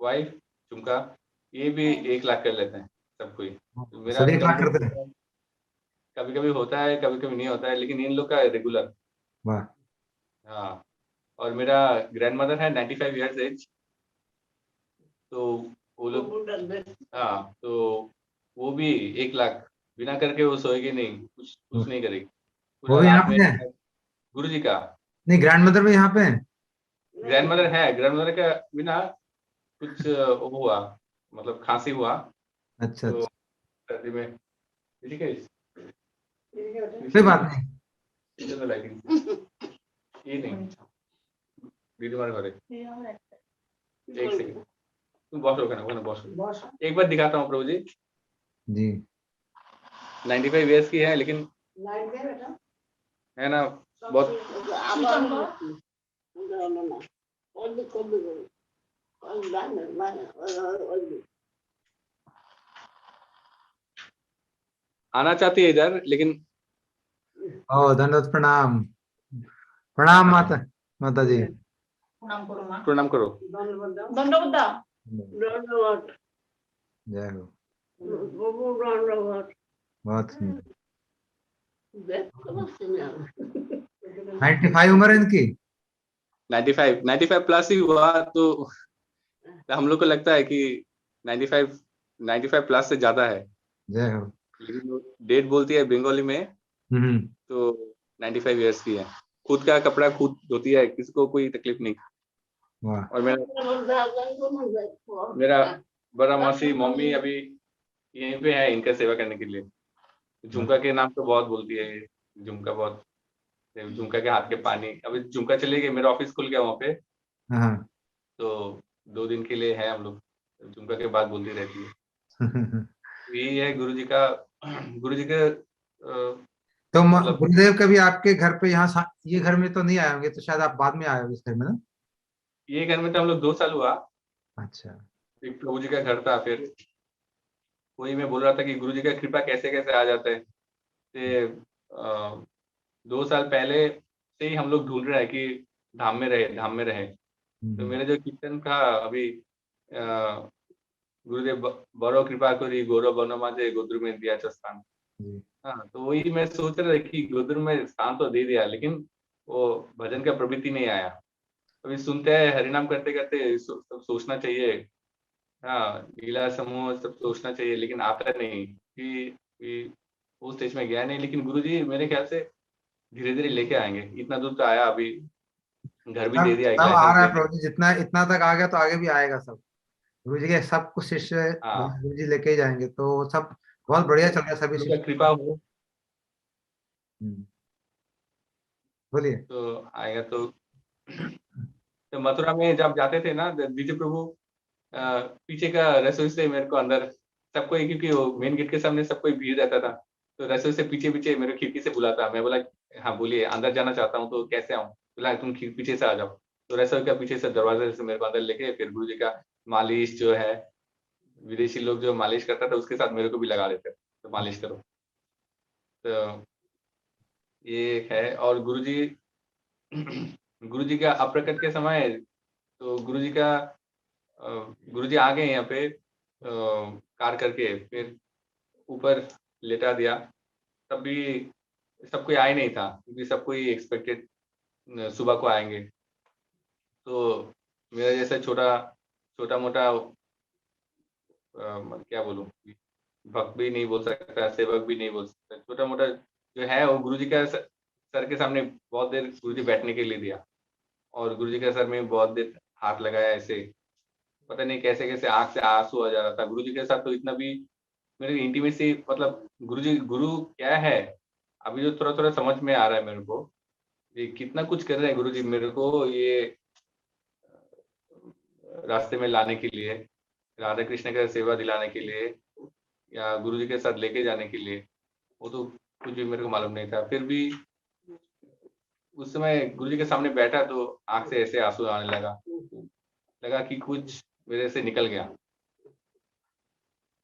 B: वाइफ झुमका, ये भी 1 लाख कर लेते हैं सब कोई। तो मेरा
A: सभी
B: कभी
A: क्लास करते हैं।
B: कभी कभी होता है, कभी कभी नहीं होता है, लेकिन इन लोग का रेगुलर।
A: वाह।
B: हाँ। और मेरा ग्रैंड मदर है 95 ईयर्स एज। तो वो लोग, हाँ, तो वो भी 1 लाख बिना करके वो सोएगी नहीं, कुछ
A: वाह।
B: कुछ नहीं करेगी
A: वो
B: पूरा
A: भी यहाँ
B: रात में।
A: पे है?
B: गुरु जी का
A: नहीं, ग्रैंड मदर में यहाँ पे है?
B: ग्रैंड मदर है, ग्रैंड मदर का बिना कुछ वो हुआ, मतलब खांसी हुआ
A: अच्छा
B: तो
A: अच्छा,
B: सर्दी में, ठीक है
A: कोई बात नहीं।
B: ये नहीं दीदी हमारे घरे, एक सेकंड तुम बसो ओखाने बसो, एक बार दिखाता हूँ प्रभु जी।
A: जी
B: 95 इयर्स की है, लेकिन है ना बहुत आना चाहती है इधर, लेकिन
A: ओ, धन्यवाद, प्रणाम प्रणाम माता, माता जी।
B: प्रणाम करो।
A: जय हो। बहुत सुंदर। 95 उम्र है इनकी?
B: 95 प्लस ही हुआ तो हम लोग को लगता है कि 95 प्लस से ज्यादा है,
A: जय हो।
B: लेकिन डेट बोलती है बंगाली में
A: हम्म।
B: तो 95 इयर्स की है। खुद का कपड़ा खुद धोती है, किसी को कोई तकलीफ नहीं।
A: वाह।
B: और मेरा बड़ा मौसी मम्मी अभी यहीं पे है इनका सेवा करने के लिए। झुमका के नाम तो बहुत बोलती है ये, झुमका बहुत, झुमका के हाथ के पानी। अभी झुमका चले गए, मेरा ऑफिस खुल गया वहाँ पे,
A: हाँ।
B: तो 2 दिन के लिए है हम लोग, झुमका के बाद बोलती रहती है। यही है गुरु जी का, गुरु जी के
A: तो
B: मतलब
A: गुरुदेव कभी आपके घर पे यहाँ ये घर में तो नहीं आए होंगे, तो शायद आप बाद में आए होंगे इस घर में ना?
B: ये घर में तो हम लोग 2 साल हुआ।
A: अच्छा।
B: एक प्रभु जी का घर था, फिर वही मैं बोल रहा था कि गुरु जी का कृपा कैसे कैसे आ जाता है। ते, 2 साल पहले से ही हम लोग ढूंढ रहे हैं कि धाम में रहे, धाम में रहे। तो मेरा जो कीर्तन था अभी, गुरुदेव बड़ो कृपा करी गौरव बनमाजे गोद्रु में दिया स्थान। हाँ, तो वही मैं सोच रहा था कि गोद्रु में स्थान तो दे दिया, लेकिन वो भजन का प्रवृत्ति नहीं आया। अभी सुनते हैं हरिनाम करते करते सब सोचना चाहिए, हाँ लीला समूह सब सोचना चाहिए, लेकिन आता नहीं कि उस स्टेज में गया नहीं। लेकिन गुरुजी मेरे ख्याल से धीरे धीरे लेके आएंगे, इतना दूर तो आया, अभी घर भी दे
A: सब
B: दिया, एक
A: सब आ
B: लाइसेंस
A: रहा
B: दे
A: है
B: दिया।
A: प्रभु जी, जितना इतना तक आ गया तो आगे भी आएगा सब। गुरु जी के सब कुछ शिष्य
B: हाँ,
A: गुरु जी लेके ही जाएंगे, तो सब बहुत बढ़िया चल रहा है सभी
B: उनका
A: शिष्य।
B: कृपा हो
A: हम्म, बोलिए।
B: तो आएगा। तो मथुरा में जब जाते थे ना दीजिए प्रभु, पीछे का रसोई से मेरे को अंदर सबको, क्योंकि वो मेन गेट के सामने सब कोई भीड़ रहता था, तो रसोई से पीछे पीछे मेरे खिड़की से बुलाता। मैं बोला हाँ बोलिए, अंदर जाना चाहता हूँ, तो कैसे आऊँ? बोला तुम पीछे से आ जाओ। तो रसोई का पीछे से दरवाजे से मेरे को अंदर लेके, फिर गुरु जी का मालिश जो है, विदेशी लोग जो मालिश करता था उसके साथ मेरे को भी लगा देते, तो मालिश करो। तो ये एक है। और गुरुजी गुरुजी का अप्रकट के समय, तो गुरुजी का गुरुजी आ गए यहाँ पे कार करके, फिर ऊपर लेटा दिया। तब भी सब कोई आया नहीं था, क्योंकि सब कोई एक्सपेक्टेड सुबह को आएंगे। तो मेरा जैसा छोटा छोटा मोटा क्या बोलूं, भक्त भी नहीं बोल सकता, सेवक भी नहीं बोल सकता, छोटा मोटा जो है वो गुरुजी का सर के सामने बहुत देर गुरुजी बैठने के लिए दिया, और गुरुजी के सर में बहुत देर हाथ लगाया ऐसे। पता नहीं कैसे कैसे आंख से आंसू आ जा रहा था। गुरुजी के साथ तो इतना भी मेरी इंटीमेसी, मतलब गुरुजी गुरु क्या है अभी जो थोड़ा थोड़ा समझ में आ रहा है मेरे को, ये कितना कुछ कर रहे हैं गुरुजी मेरे को, ये रास्ते में लाने के लिए, राधा कृष्ण का सेवा दिलाने के लिए, या गुरुजी के साथ लेके जाने के लिए। वो तो कुछ भी मेरे को मालूम नहीं था। फिर भी उस समय गुरुजी के सामने बैठा तो आंख से ऐसे आंसू आने लगा कि कुछ मेरे से निकल गया।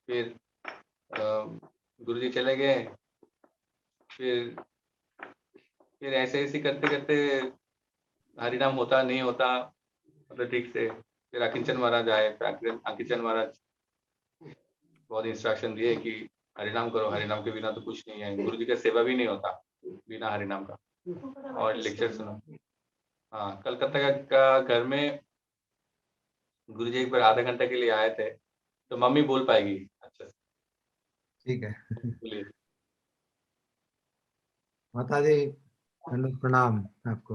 B: फिर गुरुजी चले गए। फिर ऐसे ऐसे करते करते हरिनाम होता नहीं होता, मतलब ठीक से। फिर अकिंचन महाराज आए, फिर अकिंचन महाराज बहुत इंस्ट्रक्शन दिए कि हरिनाम करो, हरिनाम के बिना तो कुछ नहीं है, गुरु जी का सेवा भी नहीं होता बिना हरिनाम का। और लेक्चर सुनो। हाँ, कलकत्ता का घर में गुरु जी एक बार आधा घंटा के लिए आए थे, तो मम्मी बोल पाएगी अच्छा से।
A: ठीक है।
B: बोलिए।
A: माता जी, प्रणाम आपको।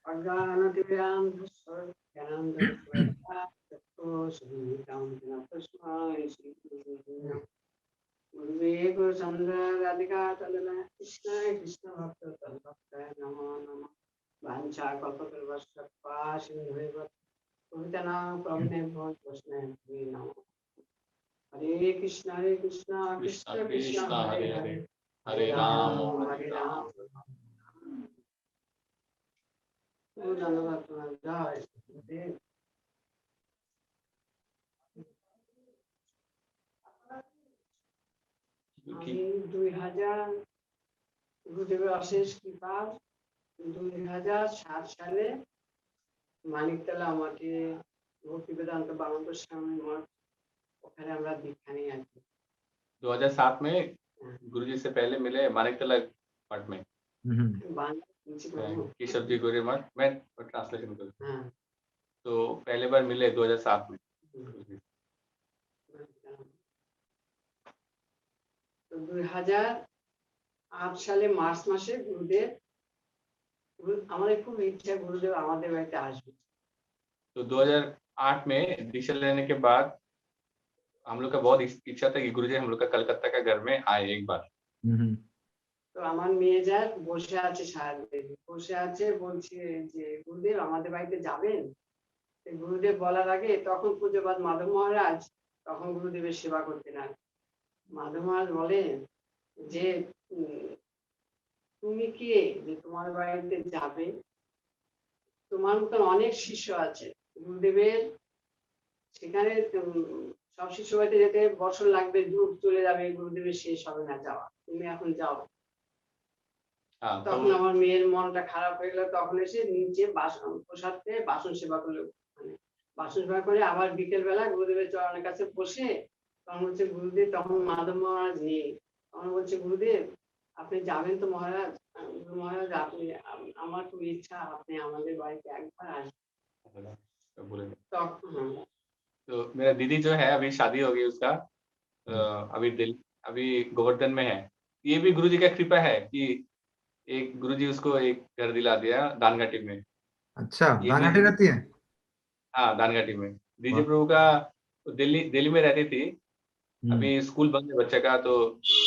C: अज्ञानतिमिरां ज्ञानं दर्शयता ततो संहितां तस्मै श्रीगुरुवे गुरुवे गुरुचन्द्र राधिका तदना कृष्णाय कृष्ण भक्त तद्भक्ताय नमो नमः वाञ्छाकल्पतरुभ्यश्च कृपा सिन्धुभ्यः पतितानां पावनेभ्यो वैष्णवेभ्यो नमः। हरे कृष्ण कृष्ण कृष्ण हरे हरे
B: हरे राम
C: हरे राम। धन्यवाद जय गुरुदेव। আমি 2000 গুরুদেবের অশেষ কৃপা 2007 সালে মানিকতলা আমাকে ভক্তি বেদান্ত বামনপুর স্বামী মঠ ওখানে আমরা দীক্ষা নিয়ে আসি।
B: 2007 में गुरुजी से पहले मिले मानिकतला मठ में। केशव जी गौरी मठ में ट्रांसलेशन कर।
C: हाँ।
B: तो पहले बार मिले 2007 में।
C: तो 2008 সালে মার্চ মাসে গুরুদেব আমাদের খুব ইচ্ছা গুরুদেব আমাদের বাড়িতে আসবে।
B: तो 2008 में दीक्षा लेने के बाद हम लोग का बहुत इच्छा था कि गुरुजी हम लोग का कलकत्ता का घर में आए एक बार।
C: তো আমার মেয়ে যা বসে আছে সারাদিন বসে আছে বলছে যে গুরুদেব আমাদের বাড়িতে যাবেন। গুরুদেব বলার আগে তখন পূজ্যপাদ মাধব মহারাজ তখন গুরুদেবের সেবা করতেন। আর মাধব মহারাজ বলেন যে তুমি কে যে তোমার বাড়িতে যাবে? তোমার মতন অনেক শিষ্য আছে গুরুদেবের সেখানে সব শিষ্য বাড়িতে যেতে বছর লাগবে যুগ চলে যাবে গুরুদেবের শেষ হবে না যাওয়া তুমি এখন যাও। তখন আমার মেয়ের মনটা খারাপ হয়ে গেল তখন এসে নিচে বাসন প্রসাদ পেয়ে বাসন সেবা করলো মানে বাসন সেবা করে আবার বিকেল বেলা গুরুদেবের চরণের কাছে বসে তখন হচ্ছে গুরুদেব তখন মাধব মহারাজ নেই তখন বলছে গুরুদেব আপনি যাবেন তো মহারাজ? মহারাজ আপনি আমার খুব ইচ্ছা আপনি আমাদের বাড়িতে একবার আসবেন।
B: तो मेरा दीदी जो है अभी शादी हो गई उसका अभी गोवर्धन में है। ये भी गुरुजी का कृपा है कि एक गुरुजी उसको एक घर दिला दिया दानघाटी में।
A: अच्छा दानघाटी रहती है?
B: हाँ दानघाटी में। दीदी प्रभु का दिल्ली में रहती थी। अभी स्कूल बंद है बच्चे का तो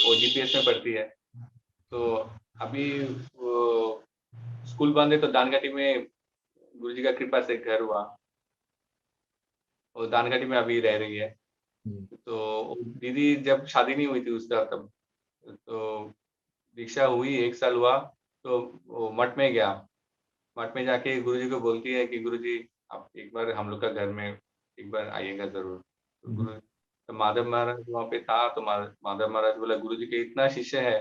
B: वो जीपीएस में पढ़ती है। तो अभी वो स्कूल बंद है तो दानघाटी में गुरुजी का कृपा से घर हुआ और दानघाटी में अभी रह रही है। तो दीदी जब शादी नहीं हुई थी उसका तब तो दीक्षा हुई 1 साल हुआ तो वो मठ में गया। मठ में जाके गुरुजी को बोलती है कि गुरुजी आप एक बार हम लोग का घर में एक बार आइएगा जरूर। तो गुरु तो माधव महाराज वहाँ पे था तो माधव महाराज बोला गुरुजी के इतना शिष्य है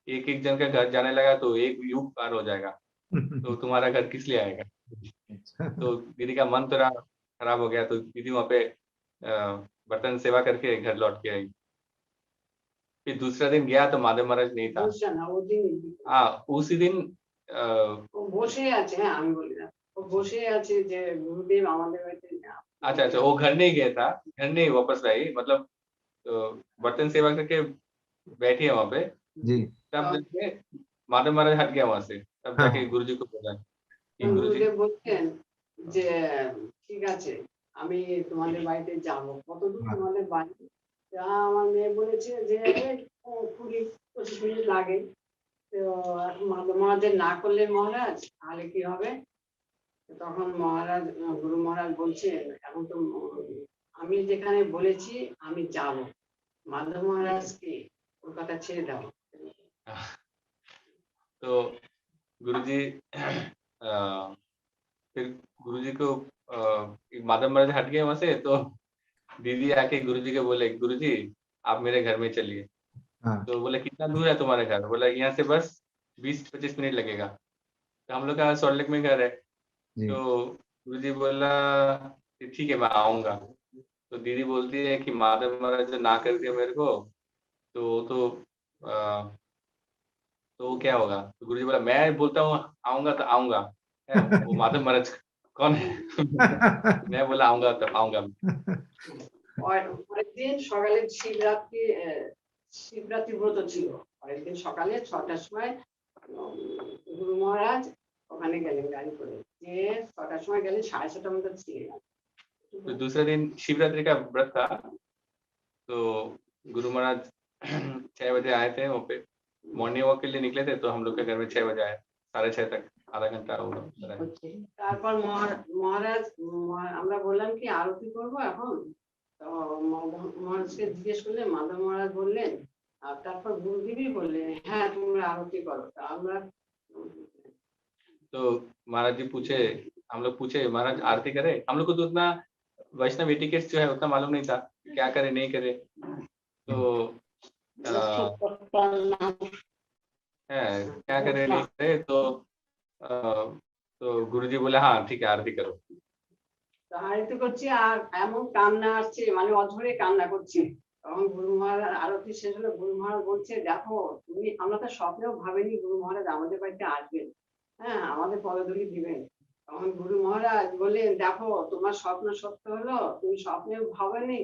B: एक एक जन का घर जाने लगा तो एक युग पार हो जाएगा तो तुम्हारा घर किस लिए आएगा। तो दीदी का मन थोड़ा खराब हो गया तो दीदी वहाँ पे बर्तन सेवा करके घर लौट के आई। फिर दूसरा दिन गया तो माधव महाराज नहीं था। हाँ उसी दिन
C: বসে আছে। হ্যাঁ আমি বলি না ও বসে আছে যে গুরুদেব আমাদের বাড়িতে
B: अच्छा अच्छा वो घर नहीं गया था घर नहीं वापस आई मतलब तो बर्तन सेवा करके बैठी है वहाँ पे
A: जी।
B: तब जाके माधव महाराज हट गया वहाँ से तब जाके गुरुजी को बोला
C: গুরুদেব বলছেন যে ঠিক আছে আমি তোমাদের বাড়িতে যাব কতদূর তোমাদের বাড়ি? আমার মেয়ে বলেছে যে 20-25 মিনিট লাগে। তো মাধব মহারাজ না করলে মহারাজ তাহলে কি হবে? তখন মহারাজ গুরু মহারাজ বলছেন এখন তো আমি যেখানে বলেছি আমি যাব মাধব মহারাজকে ওর কথা ছেড়ে দাও।
B: तो गुरुजी फिर गुरुजी को माधव महाराज हट गए वहां से तो दीदी आके गुरुजी को बोले गुरुजी आप मेरे घर में चलिए। तो बोले कितना दूर है तुम्हारे घर? बोला यहाँ से बस 20-25 मिनट लगेगा। तो हम लोग का सॉल्ट लेक में घर है तो गुरुजी बोला ठीक है मैं आऊंगा। तो दीदी बोलती है कि माधव महाराज ना कर दिया मेरे को तो क्या होगा? तो गुरुजी बोला मैं बोलता हूँ आऊंगा तो आऊंगा वो माधव महाराज कौन है? मैं बोला आऊंगा तब आऊंगा।
C: পরেরদিন সকালে শিবরাত্রি ব্রত ছিল। পরেরদিন সকালে 6টার সময় গুরু মহারাজ ওখানে গেলেন গাড়ি করে, যে 6টার সময় গেলেন, 6:30টার মধ্যে ছিলেন।
B: तो दूसरे दिन शिवरात्रि का व्रत था, तो गुरु महाराज 6 बजे आए थे वहाँ पे, मॉर्निंग वॉक के लिए निकले थे, तो हम लोग के घर में 6 बजे आए, 6:30 तक आधा घंटा हुआ।
C: তারপর মহারাজ আমরা বললাম কি আরতি করবো এখন, তো মহারাজকে জিজ্ঞেস করলে মাধব মহারাজ বললেন, আর তারপর গুরুদেবী বললেন হ্যাঁ তোমরা আরতি করো। তা আমরা
B: तो महाराज जी पूछे, हम लोग पूछे महाराज आरती करें, हम लोग को तो उतना वैष्णव एटिकेट्स जो है उतना मालूम नहीं था, क्या करे नहीं करे। तो है क्या करे नहीं करे, तो गुरुजी बोले हाँ ठीक है आरती करो।
C: আরতি করছি আর এমন কান্না আসছে, মানে অঝরে কান্না করছি। তখন গুরু মহারাজ আরতি শেষ হলো, গুরু মহারাজ বলছে দেখো তুমি, আমরা তো স্বপ্নেও ভাবিনি গুরু মহারাজ আমাদের বাড়িতে আসবেন, হ্যাঁ আমাদের পদধূলি দিবেন। তখন গুরু মহারাজ বললেন দেখো তোমার স্বপ্ন সত্য হলো, তুমি স্বপ্নেও ভাবেনি,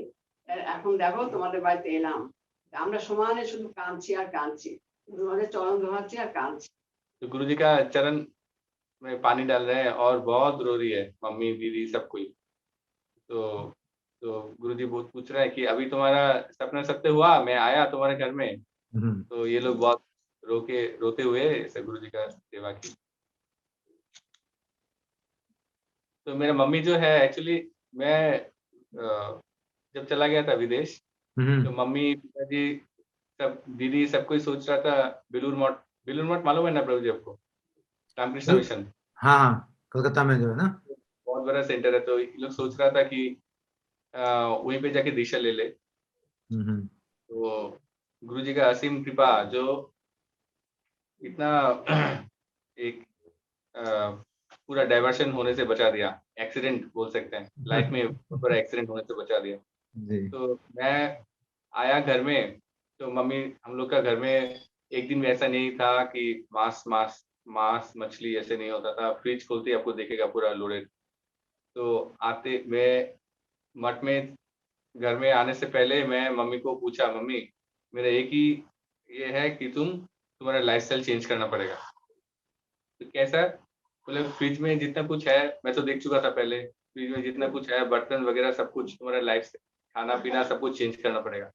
C: এখন দেখো তোমাদের বাড়িতে এলাম। আমরা সমানে শুধু কাঁদছি আর কাঁদছি, গুরু মহারাজের চরণ ধোয়াচ্ছি আর কাঁদছি।
B: तो गुरुजी का चरण में पानी डाल रहे हैं और बहुत रो रही है मम्मी दीदी सब कोई। तो गुरुजी बहुत पूछ रहे हैं कि अभी तुम्हारा सपना सत्य हुआ, मैं आया तुम्हारे घर में। तो ये लोग बहुत रोते हुए ऐसे गुरुजी का सेवा की। तो मेरा मम्मी जो है एक्चुअली, मैं जब चला गया था विदेश, तो मम्मी पिताजी सब दीदी सब कोई सोच रहा था बेलूर मठ मालूम है ना प्रभु जी आपको, रामकृष्ण मिशन।
A: हाँ हाँ, कलकत्ता में जो है ना,
B: बहुत बड़ा सेंटर है, तो ये लोग सोच रहा था कि वहीं पे जाके दीक्षा ले ले। तो गुरुजी का असीम कृपा जो इतना एक पूरा डाइवर्शन होने से बचा दिया, एक्सीडेंट बोल सकते हैं, लाइफ में पूरा एक्सीडेंट होने से बचा दिया। तो मैं आया घर में, तो मम्मी हम लोग का घर में एक दिन भी ऐसा नहीं था कि मांस मछली ऐसे नहीं होता था, फ्रिज खोलते ही आपको देखेगा पूरा लोडेड। तो आते मैं मठ में घर में आने से पहले मैं मम्मी को पूछा, मम्मी मेरा एक ही ये है कि तुम्हारा लाइफस्टाइल चेंज करना पड़ेगा। तो कैसा, बोले फ्रिज में जितना कुछ है मैं तो देख चुका था पहले, फ्रिज में जितना कुछ है बर्तन वगैरह सब कुछ, तुम्हारा लाइफ खाना पीना सब कुछ चेंज करना पड़ेगा।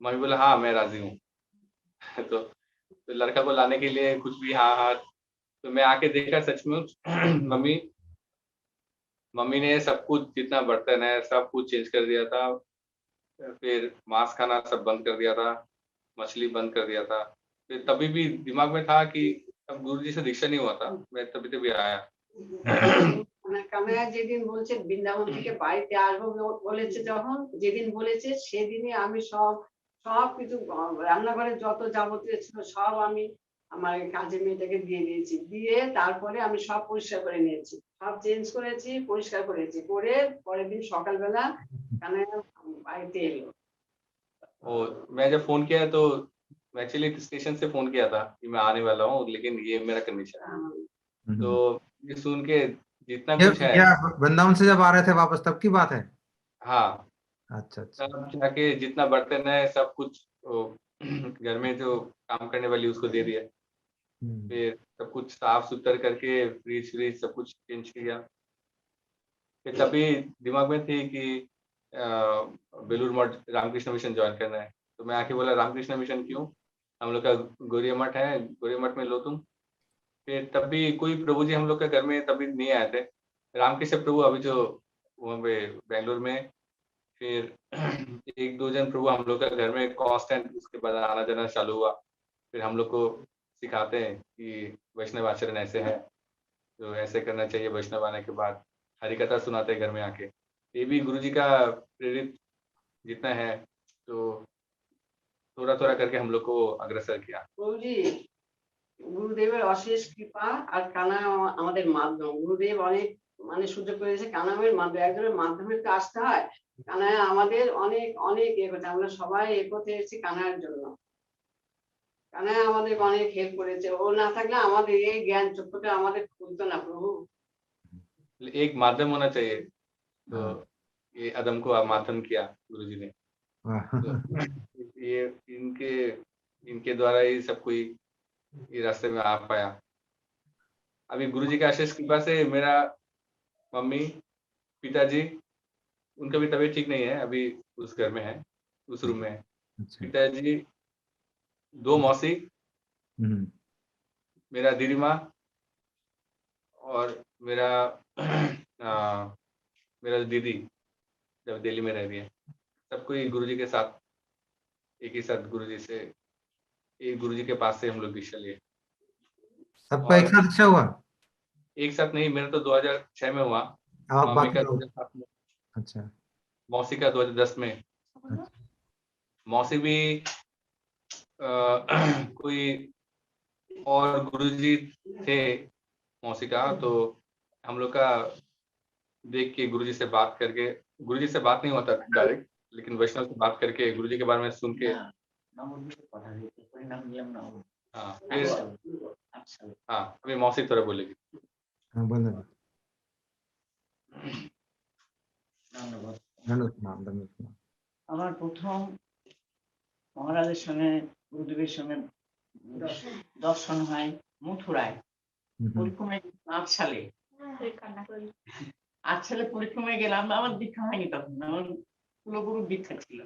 B: मम्मी बोला हाँ मैं राजी हूँ। तो लड़का को लाने के लिए कुछ भी हाँ हाँ। तो मैं आके देखा सच में मम्मी ने सब कुछ जितना बर्तन है सब कुछ चेंज कर दिया था, फिर मांस खाना सब बंद कर दिया था, मछली बंद कर दिया था। फिर तभी भी दिमाग में था कि अब गुरुजी से दीक्षा नहीं हुआ था, मैं तभी आया।
C: কানাইয়া যেদিন বলছে বৃন্দাবন থেকে বাড়িতে আসবো বলেছে, যখন যেদিন বলেছে সেদিনই আমি সব কিছু রান্নাঘরে যত যাবতীয় ছিল সব আমি আমার কাজের মেয়েটাকে দিয়ে দিয়েছি, দিয়ে তারপরে আমি সব পরিষ্কার করে নিয়েছি, সব চেঞ্জ করেছি, পরিষ্কার করেছি, করে পরের দিন সকালবেলা কানাইয়া বাড়িতে এলো।
B: और मैं जब फोन किया तो एक्चुअली स्टेशन से फोन किया था कि मैं आने वाला हूँ, लेकिन ये मेरा कंडीशन है। तो ये सुन के जितना कुछ है,
A: वृंदावन से जब आ रहे थे वापस तब की बात है।
B: हाँ
A: अच्छा
B: सब जाके जितना बर्तन है सब कुछ घर में जो काम करने वाली उसको दे दिया, फिर सब कुछ साफ सुथरा करके फ्रिज सब कुछ चेंज किया। फिर तभी दिमाग में थी कि बेलूर मठ रामकृष्ण मिशन ज्वाइन करना है। तो मैं आके बोला रामकृष्ण मिशन क्यों, हम लोग का गौरी मठ है, गौरी मठ में लो तुम। फिर तब भी कोई प्रभु जी हम लोग के घर में तभी नहीं आए थे, रामकृष्ण प्रभु अभी जो वहाँ पे बेंगलोर में, फिर 1-2 जन प्रभु हम लोग के घर में कांस्टेंट उसके बाद आना जाना चालू हुआ। फिर हम लोग को सिखाते हैं कि वैष्णव आचरण ऐसे है, तो ऐसे करना चाहिए। वैष्णव आने के बाद हरि कथा सुनाते हैं घर में आके। ये भी गुरुजी का प्रेरित जितना है, तो थोड़ा करके हम लोग को अग्रसर किया।
C: প্রভুজি গুরুদেবের অশেষ কৃপা আর কানাই আমাদের মাধ্যম, গুরুদেব অনেক মানে সুযোগ করেছে কানাইয়ের মাধ্যমে, একজনের মাধ্যমে তো আসতে হয়। কানাই আমাদের অনেক অনেক এ করছে, আমরা সবাই একত্রে এসেছি কানাইয়ের জন্য। কানাই আমাদের অনেক হেল্প করেছে, ও না থাকলে আমাদের এই জ্ঞান চক্ষুটা আমাদের খুলতো না প্রভু।
B: एक माध्यम होना चाहिए, तो ये अदम को माध्यम किया गुरुजी ने। तो ये इनके द्वारा ही सब कोई ये रास्ते में आ पाया। अभी गुरुजी के आशीष कृपा से मेरा मम्मी, पिताजी, उनका भी तबीयत ठीक नहीं है, अभी उस घर में है, उस रूम में है।
A: अच्छा।
B: पिताजी, 2 मौसी,
A: हम्म।
B: मेरा दीदी माँ और मेरा मेरा दीदी जब दिल्ली में रह रही है, सब कोई गुरुजी के साथ एक ही साथ गुरुजी से, एक गुरुजी के पास से हम लोग दीक्षा लिए।
A: सबका एक
B: और
A: साथ अच्छा हुआ?
B: एक साथ नहीं, मेरा तो 2006 में हुआ,
A: आप
B: मम्मी
A: बाकी
B: का
A: लोग?
B: 2007 में,
A: अच्छा।
B: मौसी का 2010 में।
A: अच्छा।
B: मौसी भी कोई और गुरुजी थे मौसी का, तो हम लोग का देख के गुरुजी से बात करके, गुरुजी से बात नहीं होता डायरेक्ट, लेकिन वैष्णव से बात करके गुरुजी के बारे में सुन के, हाँ फिर, हाँ अभी मौसी थोड़ा बोलेगी।
A: हाँ बोलो। धन्यवाद धन्यवाद।
D: আমার প্রথম মহারাজের সঙ্গে গুরুদেবের সঙ্গে দর্শন হয় মথুরায় পরিক্রমায় 8 সালে। 8 সালে পরিক্রমায় গেলাম, আমার দীক্ষা হয়নি তখন, আমার কুলগুরুর দীক্ষা ছিল,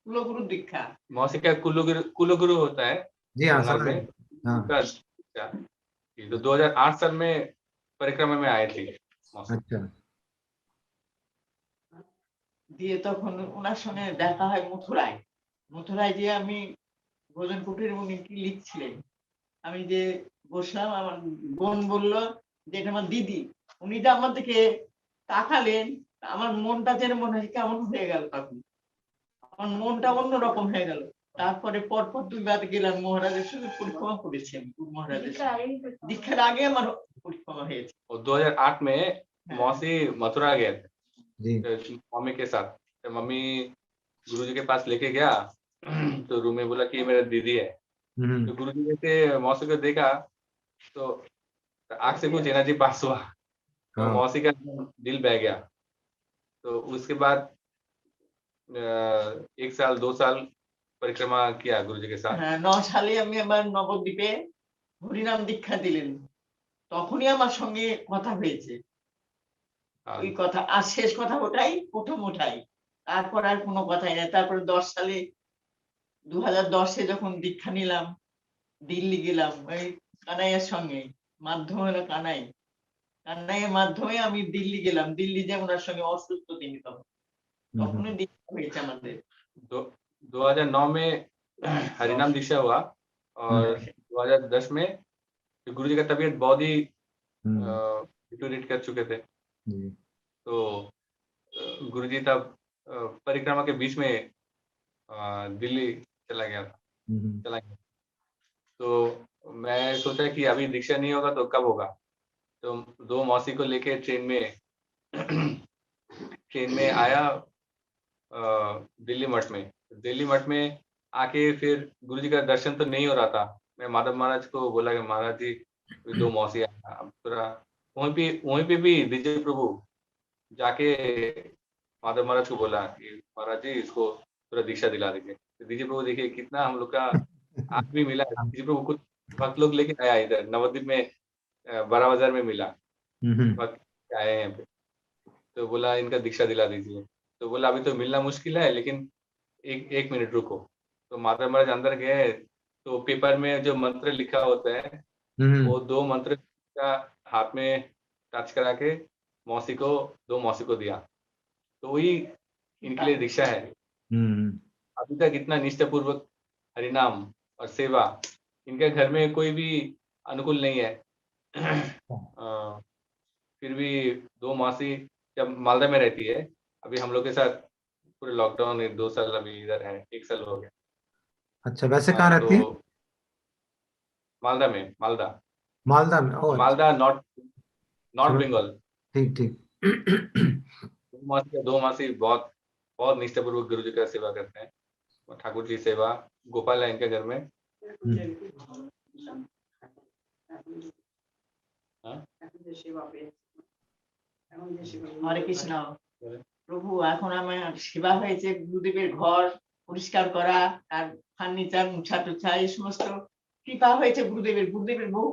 D: কুলগুরুর दीक्षा।
B: मौसी का कुलगुरु होता है
A: जी हाँ
B: बंगाल
A: समझ
B: में,
A: गए। हाँ।
B: उनका दीक्षा। ये तो 2008 साल में परिक्रमा में आए थे मौसी।
A: अच्छा।
D: দিয়ে তখন ওনার সঙ্গে দেখা হয় মথুরায়। মথুরায় গিয়ে আমি ভোজন কুটির উনি কি লিখছিলেন, আমি যে বসলাম, আমার বোন বলল যে এটা আমার দিদি। উনি যে আমার দিকে তাকালেন, আমার মনটা যেন মনে হয় কেমন হয়ে গেল তখন, আমার মনটা অন্যরকম হয়ে গেল। তারপরে পরপর 2 বার গেলাম মহারাজের সঙ্গে পরিক্রমা করেছি আমি, গুরু মহারাজের সঙ্গে। দীক্ষার আগে আমার পরিক্রমা হয়েছে।
B: और 2008 में मौसी मथुरा गए थे
A: जी।
B: मम्मी के साथ। तो मम्मी गुरुजी के पास लेके गया, तो रूम में बोला कि ये मेरा दीदी है। तो गुरुजी जैसे मौसी को देखा, तो आंख से कुछ एनर्जी पास हुआ, तो
A: हाँ।
B: मौसी का दिल बह गया। तो उसके बाद 1 साल 2 साल परिक्रमा किया गुरुजी के साथ।
D: হ্যাঁ, 9 সালে আমি আবার নবদ্বীপে হরিনাম দীক্ষা দিলেন, তখনই আমার সঙ্গে কথা হয়েছে।
B: हाँ,
D: ওই কথা আর শেষ কথা ওটাই, প্রথম ওটাই, তারপর আর কোনো কথাই নাই। তারপরে 10 সালে 2010 যখন দীক্ষা নিলাম, দিল্লি গেলাম ওই কানাইয়ের সঙ্গে, মাধ্যম হলো কানাই, কানাইয়ের মাধ্যমে আমি দিল্লি গেলাম। দিল্লি যে ওনার সঙ্গে অসুস্থ তিনি তখনই দীক্ষা হয়েছে আমাদের।
B: 2009 में हरिनाम दीक्षा हुआ और 2010 में गुरुजी का तबीयत बहुत ही डिटोरेट कर चुके थे। तो गुरुजी तब परिक्रमा के बीच में दिल्ली चला गया। तो मैं सोचा कि अभी दीक्षा नहीं होगा तो कब होगा। तो 2 मौसी को लेके ट्रेन में आया दिल्ली मठ में। दिल्ली मठ में आके फिर गुरुजी का दर्शन तो नहीं हो रहा था। मैं माधव महाराज को बोला कि महाराज जी 2 मौसी आया, अब थोड़ा वहीं पे भी विजय प्रभु जाके माधव महाराज को बोला कि महाराज जी इसको थोड़ा दीक्षा दिला दीजिए। तो विजय प्रभु देखिए कितना हम लोग का आज भी मिला। विजय प्रभु कुछ भक्त लोग लेके आया इधर नवद्वीप में, बड़ा बाजार में मिला, भक्त आए हैं पे। तो बोला इनका दीक्षा दिला दीजिए। तो बोला अभी तो मिलना मुश्किल है, लेकिन एक मिनट रुको। तो माधव महाराज अंदर गए, तो पेपर में जो मंत्र लिखा होता है वो 2 मंत्र का हाथ में टच करा के दो मौसी को दिया। तो वही इनके लिए दीक्षा है। अभी तक इतना निष्ठापूर्वक हरिनाम और सेवा, इनके घर में कोई भी अनुकूल नहीं है। फिर भी 2 मौसी जब मालदा में रहती है, अभी हम लोग के साथ पूरे लॉकडाउन 2 साल अभी इधर है, 1 साल हो गया।
A: अच्छा वैसे कहाँ रहती है?
B: मालदा में, मालदा
A: में।
B: मालदा नॉर्थ बंगाल।
A: ठीक।
B: 2 मौसी बहुत बहुत निष्ठापूर्वक गुरु जी का सेवा करते हैं। ठाकुर जी सेवा, गोपाल है इनके घर में।
D: হরে কৃষ্ণ। প্রভু এখন আমার সেবা হয়েছে, গুরুদেবের ঘর পরিষ্কার করা, আর ফার্নিচার মুছা টুছা এই সমস্ত কৃপা হয়েছে গুরুদেবের, গুরুদেবের বহু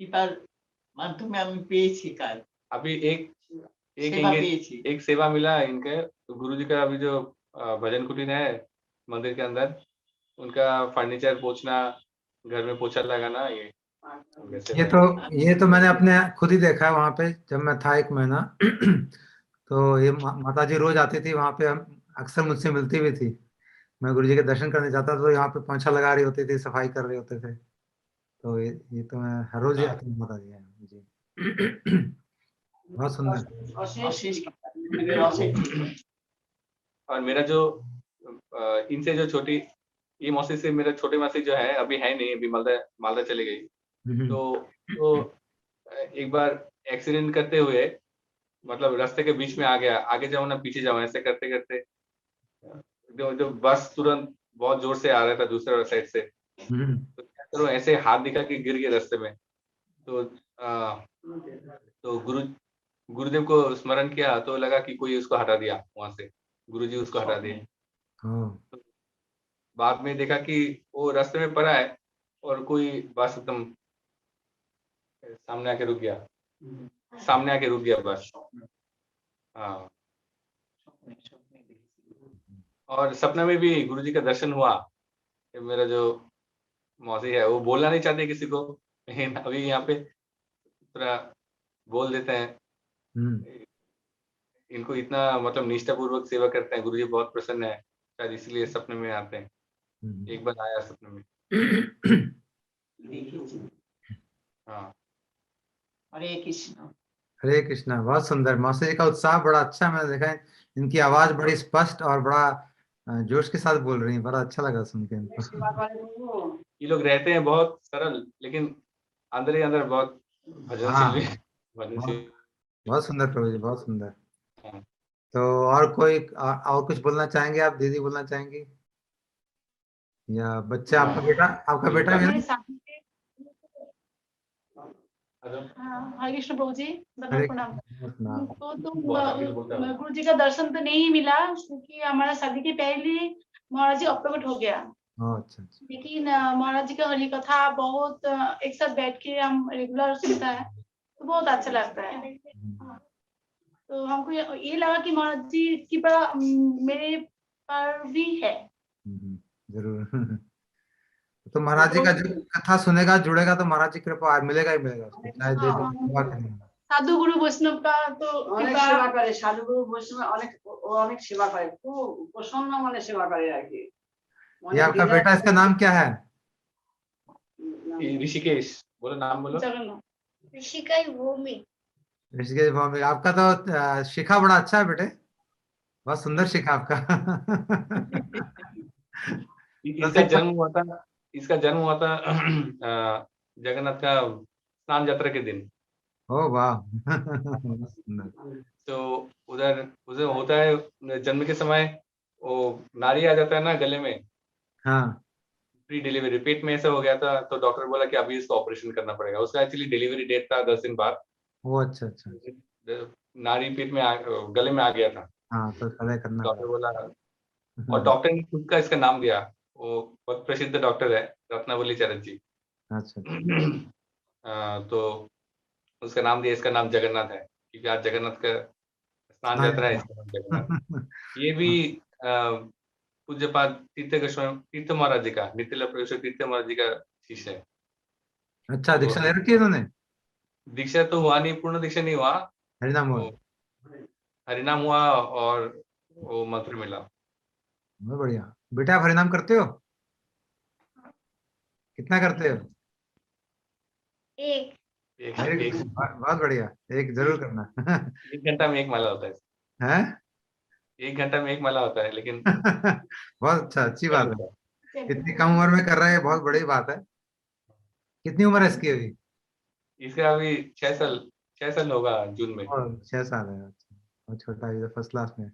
D: কৃপার মাধ্যমে আমি পেয়েছি কাজ,
B: अभी एक
D: সেবা পেয়েছি।
B: एक सेवा मिला इनके गुरुजी का। अभी जो भजन कुटीर है मंदिर के अंदर, उनका फर्नीचर पोंछना, घर में पोछा लगाना,
A: ये तो मैंने अपने खुद ही देखा है वहां पे, जब मैं था 1 महीना तो ये माता जी रोज आती थी वहां पे, हम अक्सर मुझसे मिलती भी थी। मैं गुरु जी के दर्शन करने जाता था तो यहाँ पे पोंछा लगा रही होती थी, सफाई कर रहे होते थे। तो ये तो मैं हर रोज ही आती हूँ माता जी यहाँ। जी बहुत सुंदर।
D: অশেষ গুরুদেবের অশেষ
B: और मेरा जो इनसे जो छोटी, ये मौसी से मेरा छोटी मासी जो है अभी है नहीं, अभी मालदा चली गई। तो एक बार एक्सीडेंट करते हुए, मतलब रास्ते के बीच में आ गया, आगे जाओ ना पीछे जाओ ऐसे करते करते, जो बस तुरंत बहुत जोर से आ रहा था दूसरे साइड से, तो क्या करूं, ऐसे हाथ दिखा के गिर गए रास्ते में। तो गुरुदेव को स्मरण किया तो लगा कि कोई उसको हटा दिया वहां से, गुरुजी उसको हटा दिए। तो बाद में देखा कि वो रास्ते में पड़ा है और कोई बस एकदम सामने आके रुक गया बस। हाँ, और सपने में भी गुरुजी का दर्शन हुआ। मेरा जो मौसी है वो बोलना नहीं चाहते किसी को, लेकिन अभी यहाँ पे पूरा बोल देते हैं। इनको इतना मतलब निष्ठापूर्वक सेवा करते हैं, गुरुजी बहुत प्रसन्न है, शायद इसलिए सपने में आते हैं। एक बार आया सपने में। हाँ,
D: हरे कृष्ण।
A: हरे कृष्णा। बहुत सुंदर। मौसी जी का उत्साह बड़ा अच्छा मैंने देखा है, इनकी आवाज बड़ी स्पष्ट और बड़ा जोश के साथ बोल रही है, बड़ा अच्छा लगा सुन के इनको।
B: ये लोग रहते हैं बहुत सरल, लेकिन अंदर ही अंदर बहुत भजनशील भी।
A: बहुत सुंदर प्रभु जी, बहुत सुंदर।
B: हाँ।
A: तो और कोई और कुछ बोलना चाहेंगे आप? दीदी बोलना चाहेंगी या बच्चा? आपका बेटा भी है?
E: हरे कृष्ण प्रभु जी,
A: हरे
E: प्रणाम।
A: कृष्ण।
E: तो गुरु जी का दर्शन तो नहीं मिला, क्योंकि हमारा शादी के पहले महाराज जी अप्रकट हो गया।
A: अच्छा।
E: लेकिन महाराज जी का हरि कथा बहुत एक साथ बैठ के हम रेगुलर सुनता है तो बहुत अच्छा लगता है। तो हमको ये लगा कि महाराज जी की कृपा मेरे पर भी है।
A: जरूर। तो महाराज जी का जो कथा सुनेगा, जुड़ेगा, तो महाराज जी कृपा मिलेगा ही मिलेगा उसको, चाहे
E: साधु गुरु वैष्णव का तो
C: অনেক সেবা করে, সাধু গুরু বৈষ্ণব অনেক সেবা করে, খুব প্রসন্ন মনে সেবা করে আর কি।
A: ये आपका बेटा, इसका नाम क्या है?
B: ऋषिकेश। बोलो नाम बोलो।
E: ऋषिकेश भौमिक।
A: ऋषिकेश भौमिक। आपका तो शिखा बड़ा अच्छा है बेटे, बहुत सुंदर शिखा आपका।
B: इसका जन्म हुआ था जगन्नाथ का स्नान यात्रा के दिन।
A: ओ वाह।
B: तो उधर होता है जन्म के समय, वो नारी आ जाता है ना गले में।
A: हाँ।
B: प्री डिलीवरी पेट में ऐसा हो गया था, तो डॉक्टर बोला कि अभी इसको ऑपरेशन करना पड़ेगा। उसका एक्चुअली डिलीवरी डेट था 10 दिन बाद।
A: वो अच्छा।
B: नारी पेट में गले में आ गया था।
A: हाँ, तो गले करना
B: डॉक्टर बोला, और डॉक्टर ने खुद का इसका नाम दिया। वो बहुत प्रसिद्ध डॉक्टर है, रत्नावली चैटर्जी।
A: अच्छा।
B: तो उसका नाम दिया, इसका नाम जगन्नाथ है, क्योंकि आज जगन्नाथ का स्नान यात्रा है, इसका नाम जगन्नाथ। ये भी पूज्यपाद तीर्थ महाराज जी का, नित्य प्रोफेसर तीर्थ महाराज जी का शिष्य है।
A: अच्छा, दीक्षा ले रखी है उन्होंने?
B: दीक्षा तो हुआ नहीं, पूर्ण दीक्षा नहीं हुआ,
A: हरिनाम हुआ।
B: हरिनाम हुआ और वो मंत्र मिला।
A: बहुत बढ़िया। बेटा आप हरिनाम करते हो? कितना करते हो?
E: एक।
A: बहुत बढ़िया, एक जरूर करना।
B: 1 घंटा में 1 माला होता है। 1 घंटा में 1 माला होता है, लेकिन
A: बहुत अच्छा, अच्छी बात है। इतनी कम उम्र में कर रहे हैं, बहुत बड़ी बात है। कितनी उम्र है इसकी अभी?
B: इसका अभी 6 साल होगा जून में।
A: 6 साल है। बहुत छोटा है, फर्स्ट क्लास में।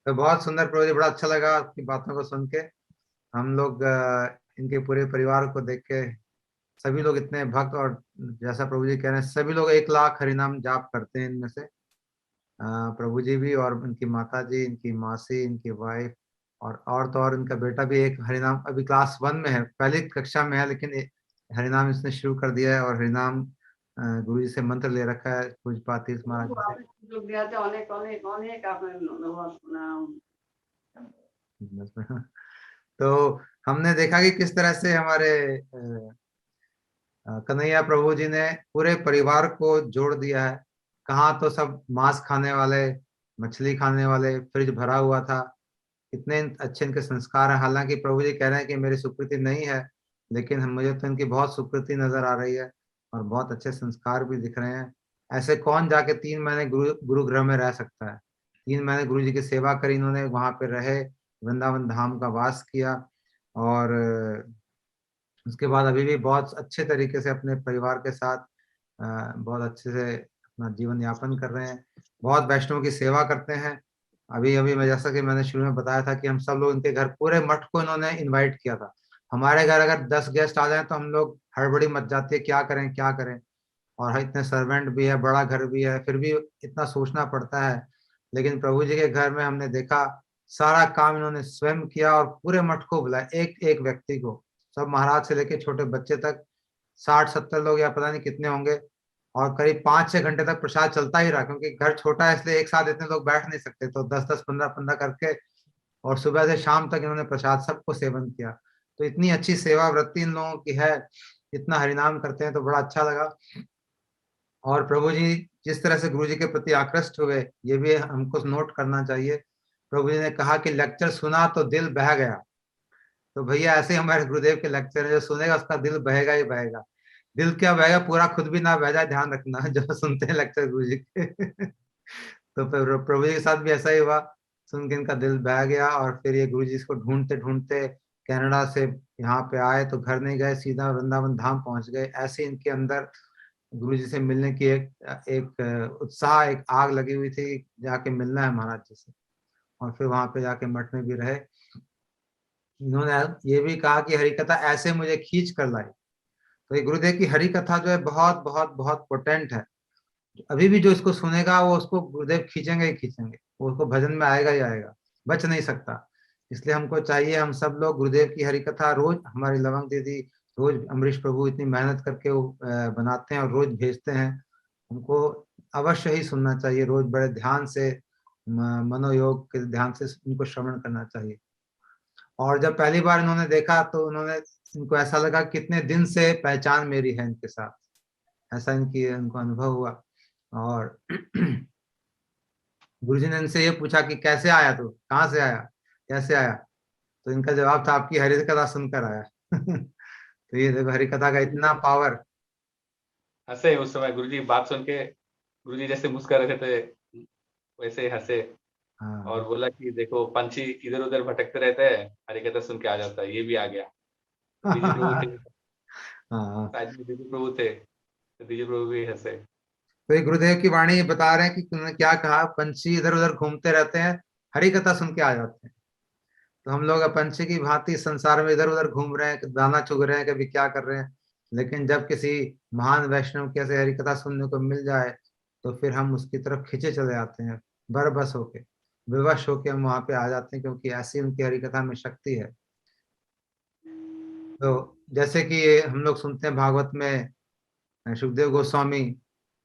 A: तो बहुत सुंदर प्रभु जी, बड़ा अच्छा लगा आपकी बातों को सुन के। हम लोग इनके पूरे परिवार को देख के, सभी लोग इतने भक्त, और जैसा प्रभु जी कह रहे हैं, सभी लोग 1 लाख हरिनाम जाप करते हैं इनमें से। प्रभु जी भी, और इनकी माता जी, इनकी मासी, इनकी वाइफ, और तो और इनका बेटा भी एक हरिनाम अभी क्लास 1 में है, पहली कक्षा में है, लेकिन हरिनाम इसने शुरू कर दिया है और हरिनाम गुरु जी से मंत्र ले रखा है पूज्यपात तीर्थ महाराज जी से।
C: আপনি সুযোগ দেওয়াতে অনেক অনেক অনেক আপনার ধন্যবাদ।
A: तो हमने देखा कि किस तरह से हमारे कन्हैया प्रभु जी ने पूरे परिवार को जोड़ दिया है। कहाँ तो सब मांस खाने वाले, मछली खाने वाले, फ्रिज भरा हुआ था। कितने अच्छे इनके संस्कार हैं। हालांकि प्रभु जी कह रहे हैं कि मेरी सुकृति नहीं है, लेकिन मुझे तो इनकी बहुत सुकृति नजर आ रही है और बहुत अच्छे संस्कार भी दिख रहे हैं। ऐसे कौन जाके 3 महीने गुरुगृह में रह सकता है। 3 महीने गुरु जी की सेवा करी इन्होंने, वहां पे रहे, वृंदावन धाम का वास किया और उसके बाद अभी भी बहुत अच्छे तरीके से अपने परिवार के साथ बहुत अच्छे से अपना जीवन यापन कर रहे हैं। बहुत वैष्णव की सेवा करते हैं। अभी अभी मैं, जैसा कि मैंने शुरू में बताया था कि हम सब लोग इनके घर, पूरे मठ को इन्होंने इनवाइट किया था। हमारे घर अगर 10 गेस्ट आ जाए तो हम लोग हड़बड़ी मच जाती है, क्या करें क्या करें। और इतने सर्वेंट भी है, बड़ा घर भी है, फिर भी इतना सोचना पड़ता है। लेकिन प्रभु जी के घर में हमने देखा सारा काम इन्होंने स्वयं किया और पूरे मठ को बुलाया, एक एक व्यक्ति को, सब महाराज से लेके छोटे बच्चे तक, 60-70 लोग या पता नहीं कितने होंगे। और करीब 5-6 घंटे तक प्रसाद चलता ही रहा, क्योंकि घर छोटा है इसलिए एक साथ इतने लोग बैठ नहीं सकते, तो 10-10, 15-15 करके और सुबह से शाम तक इन्होंने प्रसाद सबको सेवन किया। तो इतनी अच्छी सेवा वृत्ति इन लोगों की है, इतना हरिनाम करते हैं, तो बड़ा अच्छा लगा। और प्रभु जी जिस तरह से गुरु जी के प्रति आकृष्ट हुए, ये भी हमको नोट करना चाहिए। प्रभु जी ने कहा कि लेक्चर सुना तो दिल बह गया। तो भैया ऐसे हमारे गुरुदेव के लेक्चर है, जो सुनेगा उसका दिल बहेगा ही बहेगा। दिल क्या बहेगा, पूरा खुद भी ना बह जाए, ध्यान रखना जो सुनते हैं लेक्चर गुरु जी के। तो प्रभु जी के साथ भी ऐसा ही हुआ, सुन के इनका दिल बह गया। और फिर ये गुरु जी इसको ढूंढते ढूंढते कनाडा से यहाँ पे आए, तो घर नहीं गए, सीधा वृंदावन धाम पहुंच गए। ऐसे इनके अंदर गुरु जी से मिलने की एक उत्साह, एक आग लगी हुई थी, जाके मिलना है महाराज जी से। और फिर वहां पे जाके मठ में भी रहे। इन्होंने ये भी कहा कि हरि कथा ऐसे मुझे खींच कर लाई। तो ये गुरुदेव की हरि कथा जो है बहुत बहुत बहुत पोटेंट है। अभी भी जो इसको सुनेगा वो उसको गुरुदेव खींचेंगे ही खींचेंगे, वो उसको भजन में आएगा ही आएगा, बच नहीं सकता। इसलिए हमको चाहिए, हम सब लोग गुरुदेव की हरि कथा रोज, हमारी लवंग दीदी रोज, अमरीश प्रभु इतनी मेहनत करके वो बनाते हैं और रोज भेजते हैं, हमको अवश्य ही सुनना चाहिए रोज, बड़े ध्यान से, मनोयोग के ध्यान से उनको श्रवण करना चाहिए। और जब पहली बार इन्होंने देखा तो इनको ऐसा लगा कितने दिन से पहचान मेरी है इनके साथ, ऐसा इनको अनुभव हुआ। और गुरुजी ने इनसे ये पूछा कि कैसे आया तू, कहाँ से आया, कैसे आया। तो इनका जवाब था आपकी हरि कथा सुनकर आया। तो ये देखो हरि कथा का इतना पावर।
B: हंसे उस समय गुरुजी बात सुन के, गुरुजी जैसे मुस्कुरा रहे थे वैसे ही हंसे।
A: हाँ।
B: और बोला कि देखो पंछी इधर उधर भटकते रहते हैं, हरि कथा सुन के आ जाता है, ये भी आ गया। डीजे प्रभु थे,
A: हाँ।
B: शायद डीजे प्रभु थे, तो डीजे प्रभु भी हंसे।
A: तो ये गुरुदेव की वाणी बता रहे हैं कि उन्होंने क्या कहा, पंछी इधर उधर घूमते रहते हैं, हरि कथा सुन के आ जाते हैं। तो हम लोग पंछी की भांति संसार में इधर उधर घूम रहे हैं, दाना चुग रहे हैं, कभी क्या कर रहे हैं। लेकिन जब किसी महान वैष्णव की ऐसे हरि कथा सुनने को मिल जाए तो फिर हम उसकी तरफ खींचे चले जाते हैं, बरबस होके, विवश होके हम वहां पे आ जाते हैं, क्योंकि ऐसी उनकी हरि कथा में शक्ति है। तो जैसे कि हम लोग सुनते हैं भागवत में, सुखदेव गोस्वामी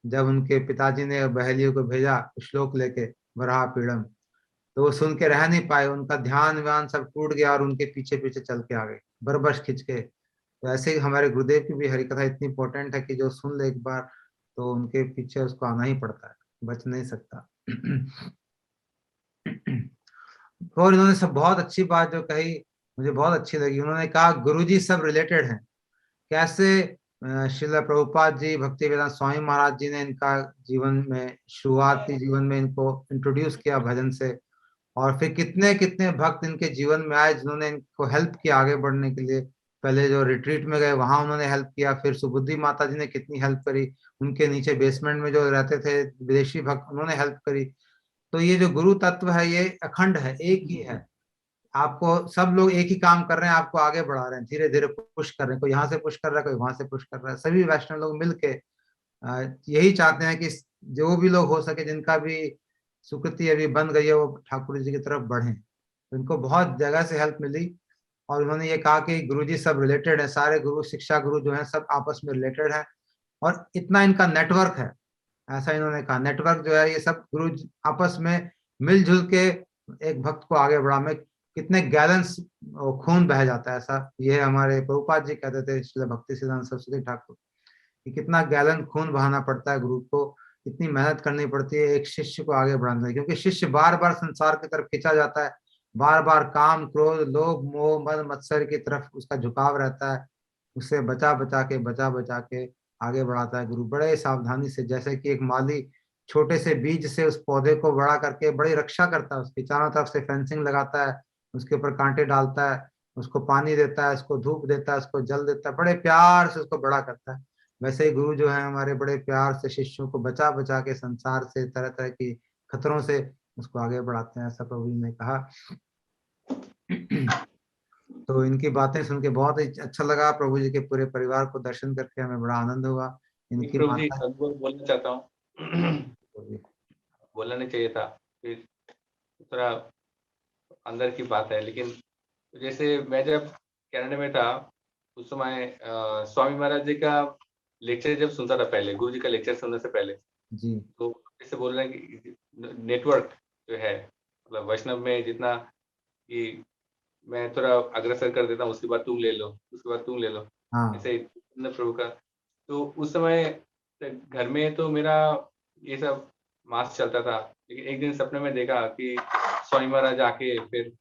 A: जब उनके पिताजी ने बहेलियों को भेजा श्लोक लेके, वराह पीड़म, तो वो सुन के रह नहीं पाए, उनका ध्यान व्यान सब टूट गया और उनके पीछे पीछे चल के आ गए, बरबस खींच के। तो ऐसे ही हमारे गुरुदेव की भी हरि कथा इतनी इंपॉर्टेंट है कि जो सुन ले एक बार तो उनके पीछे उसको आना ही पड़ता है, बच नहीं सकता। और इन्होंने सब बहुत अच्छी बात जो कही, मुझे बहुत अच्छी लगी। उन्होंने कहा गुरुजी सब रिलेटेड हैं। कैसे श्रील प्रभुपाद जी, भक्ति वेदांत स्वामी महाराज जी ने इनका जीवन में, शुरुआती जीवन में इनको इंट्रोड्यूस किया भजन से, और फिर कितने कितने भक्त इनके जीवन में आए जिन्होंने इनको हेल्प किया आगे बढ़ने के लिए। पहले जो रिट्रीट में गए वहां उन्होंने हेल्प किया, फिर सुबुद्धि माता जी ने कितनी हेल्प करी, उनके नीचे बेसमेंट में जो रहते थे विदेशी भक्त, उन्होंने हेल्प करी। तो ये जो गुरु तत्व है ये अखंड है, एक ही है। आपको सब लोग एक ही काम कर रहे हैं, आपको आगे बढ़ा रहे हैं, धीरे धीरे पुश कर रहे हैं, कोई यहाँ से पुश कर रहा है, कोई वहां से पुश कर रहा है। सभी वैष्णव लोग मिलके यही चाहते हैं कि जो भी लोग हो सके, जिनका भी सुकृति अभी बन गई है, वो ठाकुर जी की तरफ बढ़े। तो इनको बहुत जगह से हेल्प मिली और उन्होंने ये कहा कि गुरुजी सब रिलेटेड है, सारे गुरु, शिक्षा गुरु जो हैं सब आपस में रिलेटेड है और इतना इनका नेटवर्क है, ऐसा इन्होंने कहा। नेटवर्क जो है ये सब गुरु आपस में मिलजुल के एक भक्त को आगे बढ़ा में कितने गैलन्स खून बह जाता है, ऐसा ये हमारे प्रभुपाद जी कहते थे, श्रील भक्ति सिद्धांत सरस्वती ठाकुर, कि कितना गैलन खून बहाना पड़ता है गुरु को, कितनी मेहनत करनी पड़ती है एक शिष्य को आगे बढ़ाने में, क्योंकि शिष्य बार बार संसार की तरफ खींचा जाता है, बार बार काम, क्रोध, लोभ, मोह, मद, मत्सर की तरफ उसका झुकाव रहता है, उससे बचा बचा के आगे बढ़ाता है गुरु बड़े सावधानी से। जैसे कि एक माली छोटे से बीज से उस पौधे को बड़ा करके बड़ी रक्षा करता है, उसकी चारों तरफ से फेंसिंग लगाता है, उसके ऊपर कांटे डालता है, उसको पानी देता है, उसको धूप देता है, उसको जल देता है, बड़े प्यार से उसको बड़ा करता है। वैसे ही गुरु जो है हमारे बड़े प्यार से शिष्यों को बचा बचा के संसार से तरह तरह की खतरों से उसको आगे बढ़ाते हैं, ऐसा प्रभु जी ने कहा। तो इनकी बातें सुन के बहुत ही अच्छा लगा, प्रभु जी के पूरे परिवार को दर्शन करके हमें बड़ा आनंद हुआ। इनकी
B: प्रभु जी
A: माता
B: बोलना चाहता हूँ, बोलना नहीं चाहिए था, फिर थोड़ा अंदर की बात है, लेकिन जैसे मैं जब कनाडा में था उस समय स्वामी महाराज जी का लेक्चर जब सुनता था पहले, गुरु जी का लेक्चर सुनने से पहले,
A: जी
B: तो जैसे बोल रहे हैं कि नेटवर्क जो है, मतलब वैष्णव में जितना कि मैं थोड़ा अग्रसर कर देता हूँ, उसके बाद तुम ले लो, उसके बाद तुम ले लो,
A: हाँ
B: ऐसे प्रभु का। तो उस समय घर में तो मेरा ये सब मास चलता था, लेकिन एक दिन सपने में देखा कि स्वामी महाराज आके फिर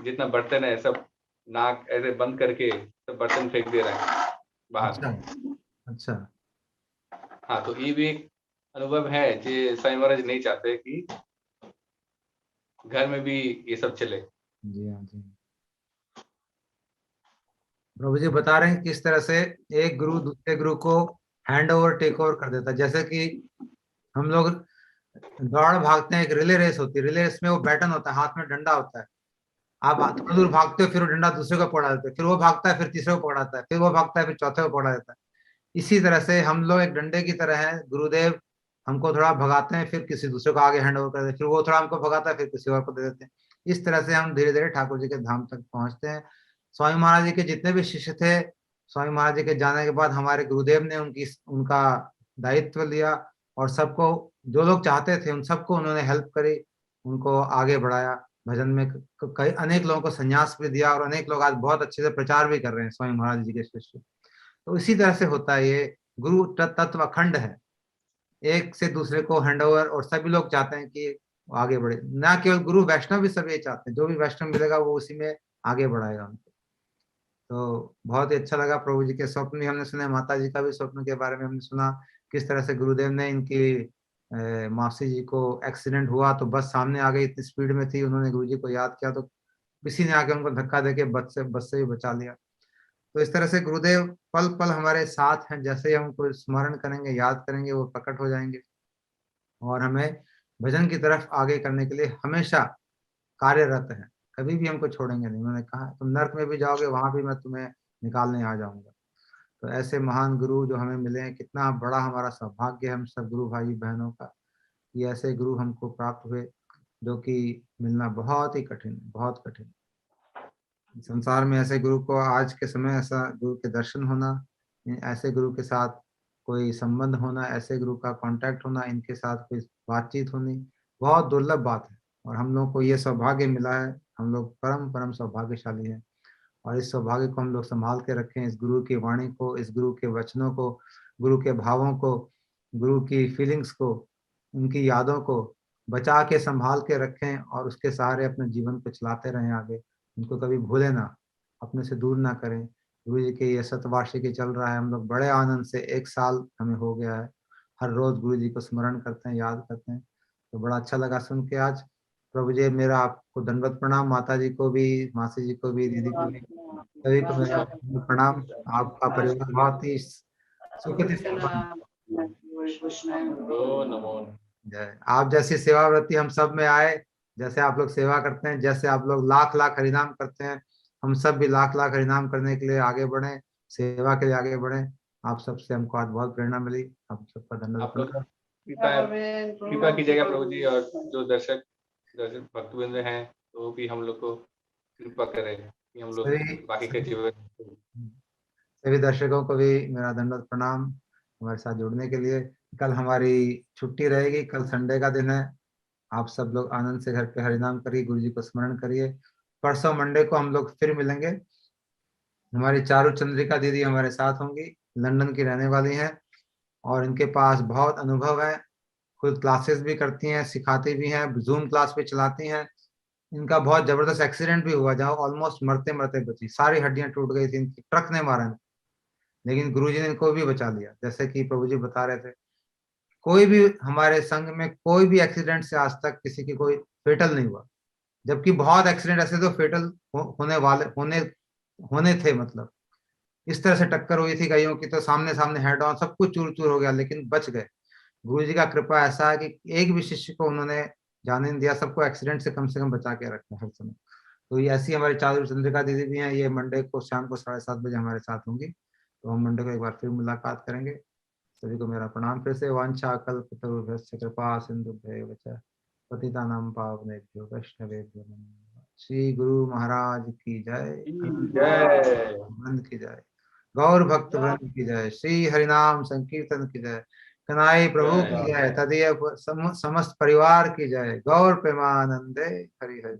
B: जितना बर्तन है सब नाक ऐसे बंद करके सब बर्तन फेंक दे रहे हैं बाहर।
A: अच्छा अच्छा
B: हाँ, तो ये भी एक अनुभव है कि स्वामी महाराज नहीं चाहते कि घर में भी ये सब चले।
A: जी हाँ जी। प्रभु जी बता रहे हैं किस तरह से एक गुरु दूसरे गुरु को हैंड ओवर टेक ओवर कर देता है। जैसे कि हम लोग दौड़ भागते हैं, एक रिले रेस होती है, रिले रेस में वो बैटन होता है, हाथ में डंडा होता है, आप थोड़ा दूर भागते हो, फिर वो डंडा दूसरे को पकड़ा देते हैं, फिर वो भागता है, फिर तीसरे को पकड़ाता है, फिर वो भागता है, फिर चौथे को पकड़ा देता है। इसी तरह से हम लोग एक डंडे की तरह हैं, गुरुदेव हमको थोड़ा भगाते हैं, फिर किसी दूसरे को आगे हैंड ओवर कर देते हैं, फिर वो थोड़ा हमको भगाता है, फिर किसी और को दे देते हैं। इस तरह से हम धीरे धीरे ठाकुर जी के धाम तक पहुंचते हैं। स्वामी महाराज जी के जितने भी शिष्य थे, स्वामी महाराज जी के जाने के बाद हमारे गुरुदेव ने उनका दायित्व लिया और सबको, जो लोग चाहते थे उन सबको उन्होंने हेल्प करी, उनको आगे बढ़ाया भजन में। कई अनेक लोगों को संन्यास भी दिया और अनेक लोग आज बहुत अच्छे से प्रचार भी कर रहे हैं स्वामी महाराज जी के शिष्य। तो इसी तरह से होता है, ये गुरु तत्व अखंड है, एक से दूसरे को हैंडओवर, और सभी लोग चाहते हैं कि वो आगे बढ़े। ना केवल गुरु, वैष्णव भी सभी चाहते हैं, जो भी वैष्णव मिलेगा वो उसी में आगे बढ़ाएगा उनको। तो बहुत ही अच्छा लगा। प्रभु जी के स्वप्न भी हमने सुने, माता जी का भी स्वप्न के बारे में हमने सुना, किस तरह से गुरुदेव ने इनकी मासी जी को एक्सीडेंट हुआ तो बस सामने आ गई, इतनी स्पीड में थी, उन्होंने गुरु जी को याद किया तो किसी ने आके उनको धक्का देके बस से भी बचा लिया। तो इस तरह से गुरुदेव पल पल हमारे साथ हैं, जैसे ही हम उनको स्मरण करेंगे, याद करेंगे, वो प्रकट हो जाएंगे और हमें भजन की तरफ आगे करने के लिए हमेशा कार्यरत है, कभी भी हमको छोड़ेंगे नहीं। उन्होंने कहा तुम नर्क में भी जाओगे, वहां भी मैं तुम्हें निकालने आ जाऊंगा। तो ऐसे महान गुरु जो हमें मिले हैं, कितना बड़ा हमारा सौभाग्य है हम सब गुरु भाई बहनों का, कि ऐसे गुरु हमको प्राप्त हुए, जो कि मिलना बहुत ही कठिन, बहुत कठिन। संसार में ऐसे गुरु को, आज के समय ऐसा गुरु के दर्शन होना, ऐसे गुरु के साथ कोई संबंध होना, ऐसे गुरु का कांटेक्ट होना, इनके साथ कोई बातचीत होनी बहुत दुर्लभ बात है। और हम लोग को ये सौभाग्य मिला है, हम लोग परम परम सौभाग्यशाली हैं। और इस सौभाग्य को हम लोग संभाल के रखें, इस गुरु की वाणी को, इस गुरु के वचनों को, गुरु के भावों को, गुरु की फीलिंग्स को, उनकी यादों को बचा के संभाल के रखें और उसके सहारे अपने जीवन को चलाते रहें आगे। उनको कभी भूलें ना, अपने से दूर ना करें। गुरु जी के ये शतवार्षिकी चल रहा है, हम लोग बड़े आनंद से 1 साल हमें हो गया है, हर रोज गुरु जी को स्मरण करते हैं, याद करते हैं। तो बड़ा अच्छा लगा सुन के आज। प्रभु जी मेरा आपको दंडवत प्रणाम, माता जी को भी, मासी जी को भी, दीदी को भी, सभी को मेरा प्रणाम। आपका परिवार बहुत ही सुखद संपन्न।
B: ओ नमो।
A: जय। आप जैसी सेवाव्रति हम सब में आए, जैसे आप लोग सेवा करते हैं, जैसे आप लोग लाख लाख हरिनाम करते हैं, हम सब भी लाख लाख हरिनाम करने के लिए आगे बढ़े, सेवा के लिए आगे बढ़े। आप सबसे हमको आज बहुत प्रेरणा मिली। आप सबका
B: आप लोग
A: धन्यवाद।
B: कृपा कीजिएगा प्रभु जी, और जो दर्शक भक्तवृंद हैं वो भी हम लोग को कृपा करें कि हम लोग
A: सभी
B: बाकी के जीवन
A: सभी दर्शकों को भी मेरा दंडवत प्रणाम हमारे साथ जुड़ने के लिए। कल हमारी छुट्टी रहेगी, कल संडे का दिन है। आप सब लोग आनंद से घर पे हरिनाम करिए, गुरु जी को स्मरण करिए। परसों मंडे को हम लोग फिर मिलेंगे। हमारी चारू चंद्रिका दीदी हमारे साथ होंगी, लंदन की रहने वाली हैं और इनके पास बहुत अनुभव है। खुद क्लासेस भी करती हैं, सिखाती भी हैं, जूम क्लास भी चलाती हैं। इनका बहुत जबरदस्त एक्सीडेंट भी हुआ जहाँ ऑलमोस्ट मरते मरते बची, सारी हड्डियां टूट गई थी इनकी, ट्रक ने मारा इनको। लेकिन गुरुजी ने इनको भी बचा लिया। जैसे कि प्रभु जी बता रहे थे, कोई भी हमारे संघ में कोई भी एक्सीडेंट से आज तक किसी की कोई फेटल नहीं हुआ, जबकि बहुत एक्सीडेंट ऐसे तो फेटल होने वाले होने थे। मतलब इस तरह से टक्कर हुई थी कईयों की, तो सामने सामने हेड ऑन सब कुछ चूर चूर हो गया, लेकिन बच गए। गुरु जी का कृपा ऐसा है कि एक भी शिष्य को उन्होंने जाने नहीं दिया, सबको एक्सीडेंट से कम बचा के रखा हर समय। तो ये ऐसी हमारी चारू चंद्रिका दीदी भी हैं, ये मंडे को शाम को 7:30 बजे हमारे साथ होंगी। तो हम मंडे को एक बार फिर मुलाकात करेंगे। सभी को मेरा प्रणाम फिर से। वांछा कल्पतरुभ्यश्च कृपा सिंधुभ्यैव च पतितानां पावनेभ्यो वैष्णवेभ्यो नमो नमः। श्री गुरु महाराज की जय,
B: जय।
A: वृंद की जय, गौर भक्त वृंद की जय, श्री हरिनाम संकीर्तन की जय, कनाई प्रभु की जय, तदीय समस्त परिवार की जय। गौर प्रेमानंदे हरि हरि।